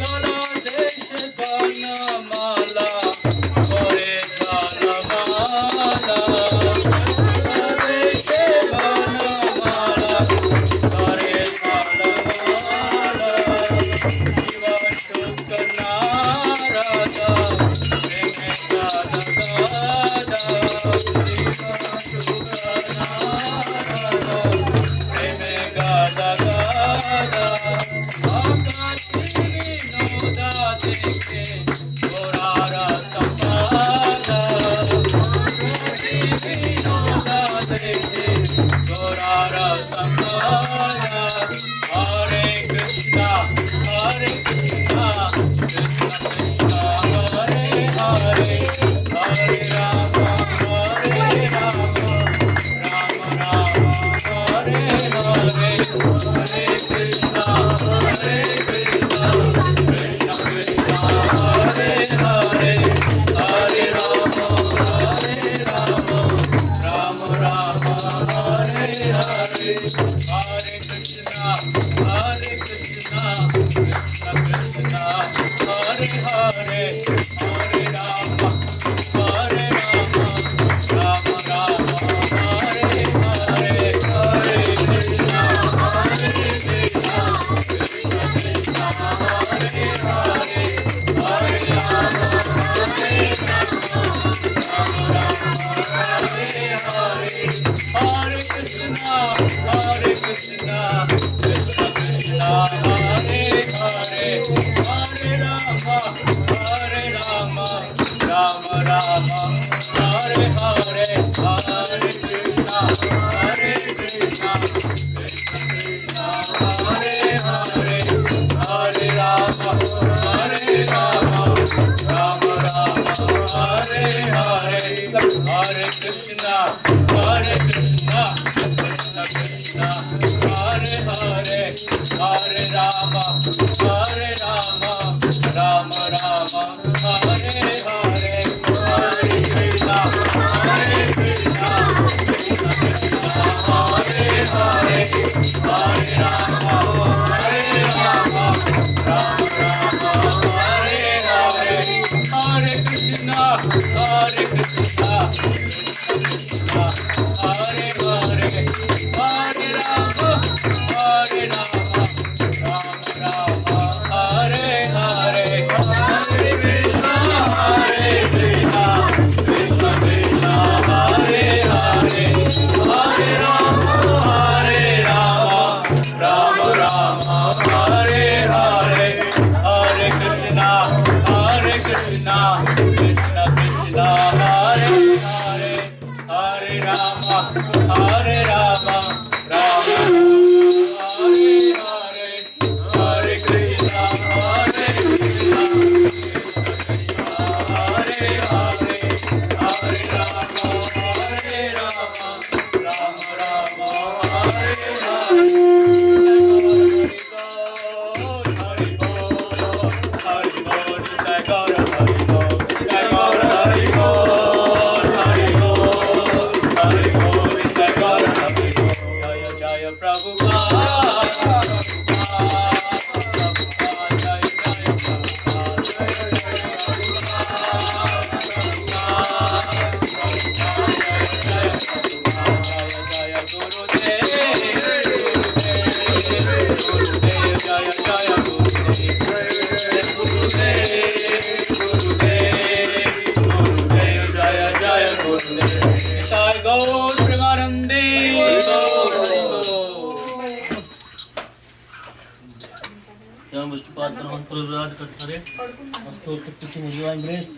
गलदेश गणमाला करे गणमाला गलदेश गणमाला करे गणमाला Hare Krishna, Hare Krishna, Krishna Krishna, Hare Hare, Hare Rama, Hare Rama, Rama Rama, Hare Hare, Hare Krishna, Hare Krishna, Krishna Krishna, Hare Hare, Hare Rama, Hare Rama, Rama Rama, Hare Hare, Hare Krishna, Hare Krishna, Krishna Krishna, Hare Hare, Hare Rama, Hare Rama, Rama Rama, Hare Hare, Hare Krishna, Hare Krishna, Krishna Krishna, Hare Hare, Hare Rama, Hare Rama, Rama Rama, Hare Hare, Hare Krishna, Hare Krishna, Krishna Krishna, Hare Hare, Hare Rama, Hare Rama, Rama Rama, Hare Hare, Hare Krishna, Hare Krishna, Krishna Krishna, Hare Hare, Hare Rama, Hare Rama, Rama Rama, Hare Hare, Hare Krishna, Hare Krishna, Krishna Krishna, Hare Hare, Hare Rama, Hare Rama, Rama Rama, Hare Hare, Hare Krishna, Hare Krishna, Krishna Krishna, Hare Hare, Hare Rama, Hare Rama, Rama Rama, Hare Hare, Hare Krishna, Hare Krishna, Krishna Hare Hare, Hare Rama, Hare Rama, Rama Rama, Hare Hare, Hare Krishna, Hare Krishna, Krishna Krishna, Hare Hare, Hare Rama, Hare Rama, Rama Rama, Hare Hare, Hare Krishna, Hare Krishna, Krishna Krishna, Hare Hare, Hare Rama, Hare Rama, Rama Hare Hare, Hare Krishna, Hare Krishna, Krishna Hare Hare, Hare Rama, Hare Rama, Rama Rama, Hare Hare. Hari Bol, Hari Bol, Jai Gaur, Hari Bol, Jai Gaur, Hari Bol, Hari Bol, Hari Bol, Jai Gaur, Hari Bol, Jaya Jaya Prabhupada, Prabhupada, Jaya Jaya Prabhupada, Jaya Jaya Gaur Premanandi Mr. Padma, on for the Raj Katare, Master 50 Mujua embrace.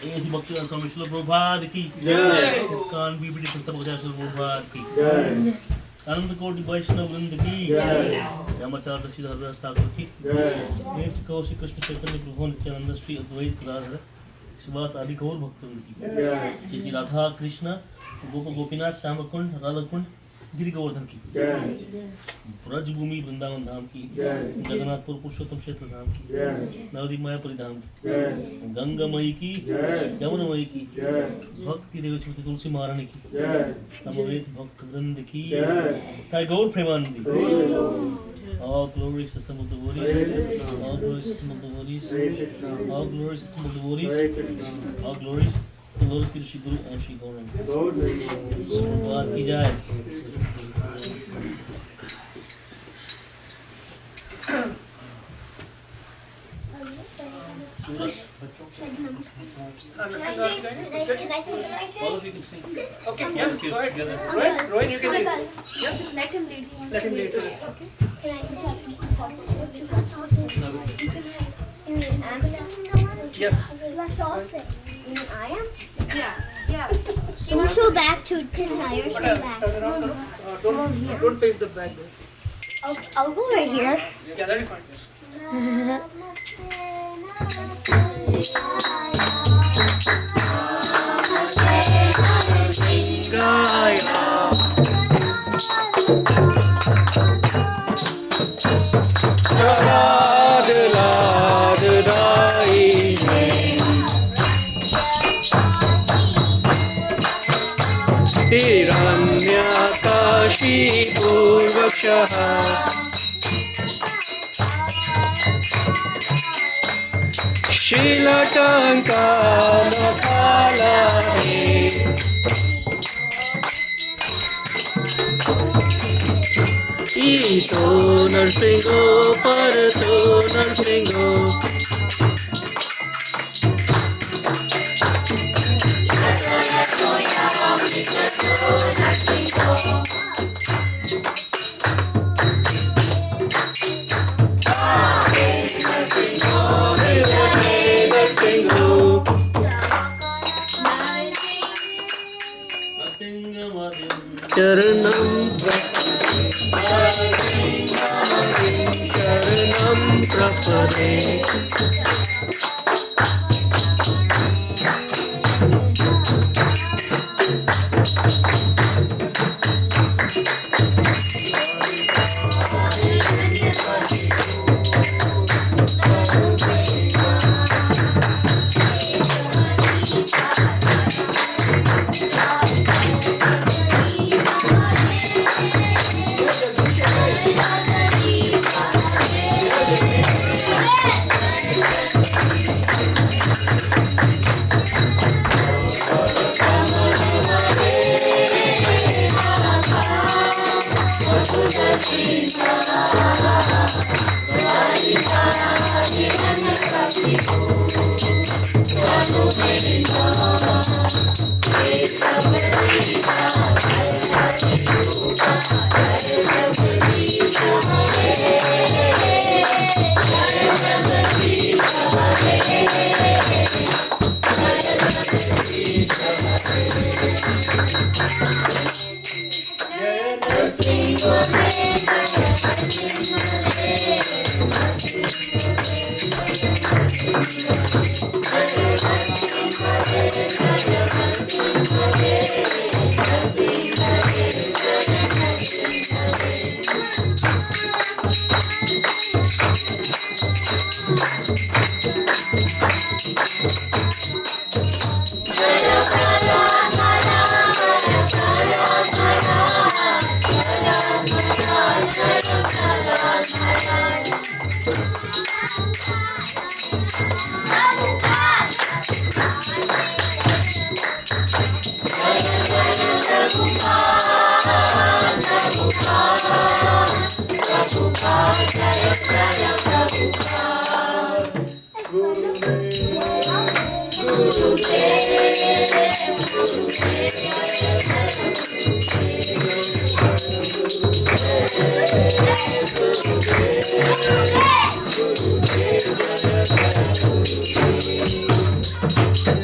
ऐसी भक्ति स्वामी श्रील प्रभुपाद की जय। ISKCON BBT संस्थापक श्रील प्रभुपाद की जय। अनंत कोटि वैष्णव वृंद की जय। रामाचार्य श्री हरिदास ठाकुर की जय। श्री कृष्ण चैतन्य प्रभु नित्यानंद श्री अद्वैत गदाधर शिवास आदि गौर भक्तवृंद की जय। श्री राधा कृष्ण गोप गोपीनाथ श्याम कुंड राधा कुंड गिरि गोवर्धन की जय। ब्रजभूमि वृंदावन धाम की जय। जगन्नाथपुर पुरुषोत्तम क्षेत्र धाम की जय। नवदीप मायापुरी धाम की जय। गंगामयी की जय। यमुनामयी की जय। भक्ति देवी श्रीमती तुलसी महारानी की जय। समवेत भक्त वृंद की जय। काय गौर Premanandi Praise the Lord. All glories to some of the Hare devotees. Krishna. All glories to some of the devotees. Hare Krishna. All glories to some of the devotees. Hare Krishna. All glories to Lord Shri Guru and Shri Gauranga. Lord, Hare Krishna. Prabhupada की जय. Can I sing the right All of you can sing. Okay, All yeah, the kids go ahead. together. Rohin, you can lead. Yes, let him lead. Let him lead. Can I sing? Let's all sing. I'm singing the one. Yes. Let's all sing. You mean I am? Yeah. Show back to tire. Show back. Turn around. Don't face the back. Yes. I'll go right here. Yeah, that'll be fine. हिरण्यकाशी पूर्वक्षः शीलटङ्कामकालहे ईतो नरसिंहो परतो नरसिंहो चरणं प्रपदे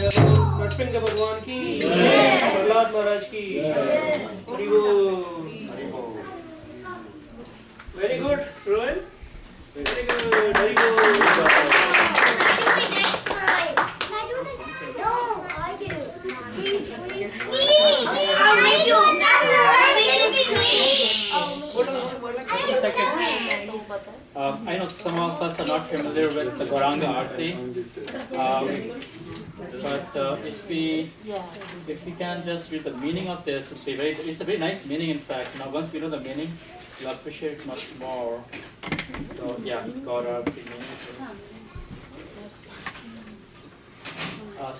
Gurudev. Narasimha भगवान की प्रहलाद महाराज की हरि बोल very good Rohan very good Hari बोल Next time. Can I do next time? No, I do. Please. I know some of us are not familiar with the Gauranga Arti, but if we can just read the meaning of this, it's a very nice meaning. In fact, now once we know the meaning, we'll appreciate it much more. So yeah, Gauranga meaning.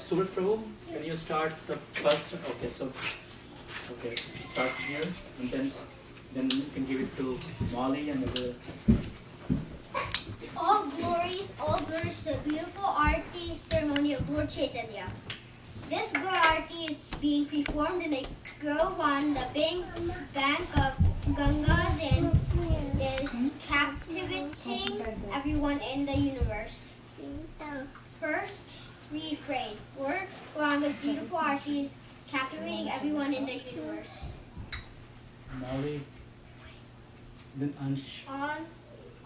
Subrat Prabhu, can you start the first? Okay, start here, and then you can give it to Molly and the. All glories to the beautiful Aarti ceremony of Lord Chaitanya. This Gaur Aarti is being performed in a grove on the bank of Gangas and is captivating everyone in the universe. First refrain. Lord Gauranga's beautiful Aarti is captivating everyone in the universe. Molly, then Ansh.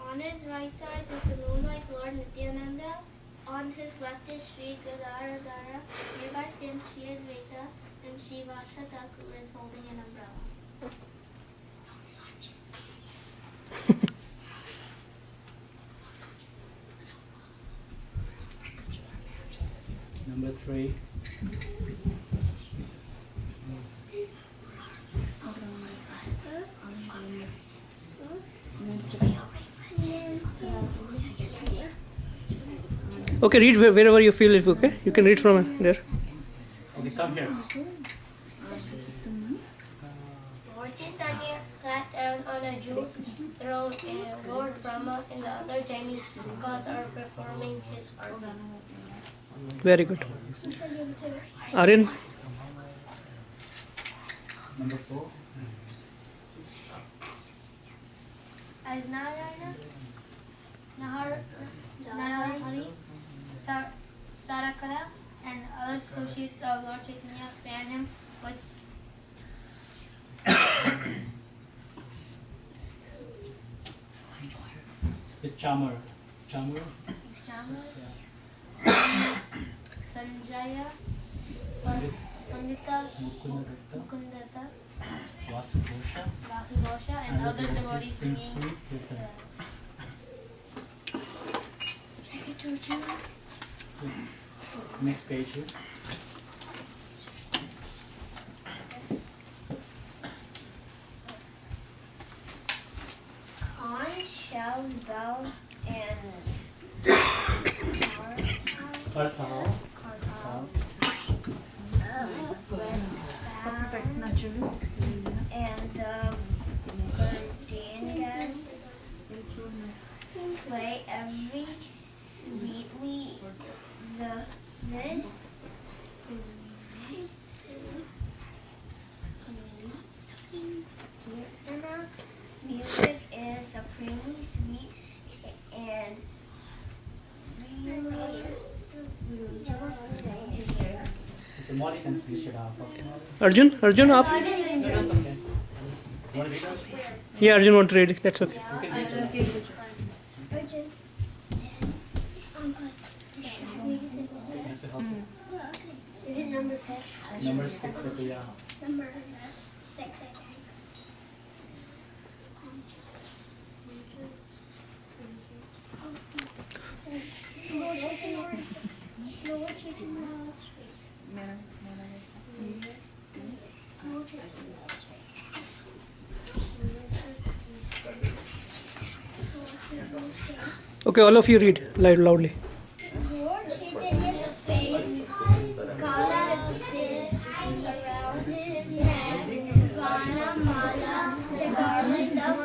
On his right side is the moonlight Lord Nityananda. On his left is Sri Gadadhara. Nearby stands Sri Advaita, and Sri Vasha Thakur is holding an umbrella. Number 3. Okay, read wherever you feel it. Okay, you can read from there. Okay, come here. Lord Chaitanya sat down on a jeweled throne, and Lord Brahma and the other demigods are performing his arti. Very good. Aryan. Number 4. As Narayana, Narahari, Sarakara, and other associates of Lord Chaitanya fan him with Chamar. Jamar, Sanjaya, Pandita, Mukundata, Vasugosha, and other devotees singing. Next page here. Conch, shells, bells, and Kartal. and the Gurdingas play every sweetly this music is supremely sweet and Okay, Molly can finish it off. Arjun, आप? That's okay. Want to read out? Yeah, Arjun want to read. That's okay. You can read it. Is it number 6? Number 6, yeah. Number 6, I think. Lord Chaitanya's face. Lord Chaitanya's face. Okay, all of you read loudly. Lord Chaitanya's face, Kala this around his head, Gana Mala, the garland of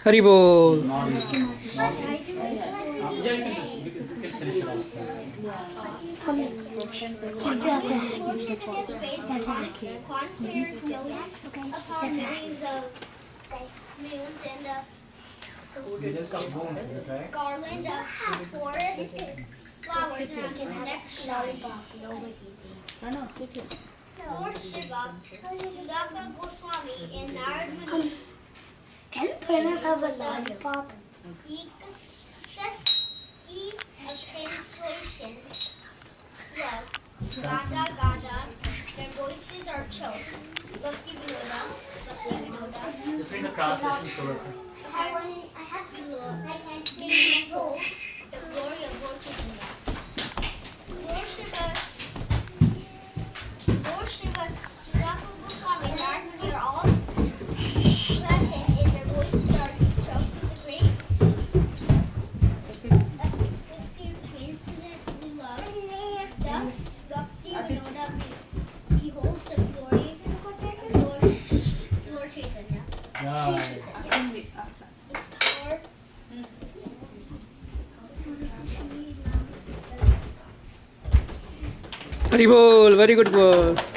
Hari Bol. Molly. Yeah, you can finish it off. Lord Chaitanya's face confers millions upon millions of moons and garland of forest flowers around his neck shines. Lord Shiva, Sudaka Goswami, and Narad Muni. Can Pranav have a lollipop? Of translation, love, Gada Gada, their voices are choked. Bhakti Vinoda, Just read the translation, Surat. I have to look. I can't see the glory of Lord Chaitanya. Lord Shiva, Sudaka Goswami, and Narad Muni are all present, and their voices are choked with the great transcendently love. Thus, Bhakti Vinoda beholds the glory of Lord Chaitanya. Sri Chaitanya. It's hard. Haribol, very good.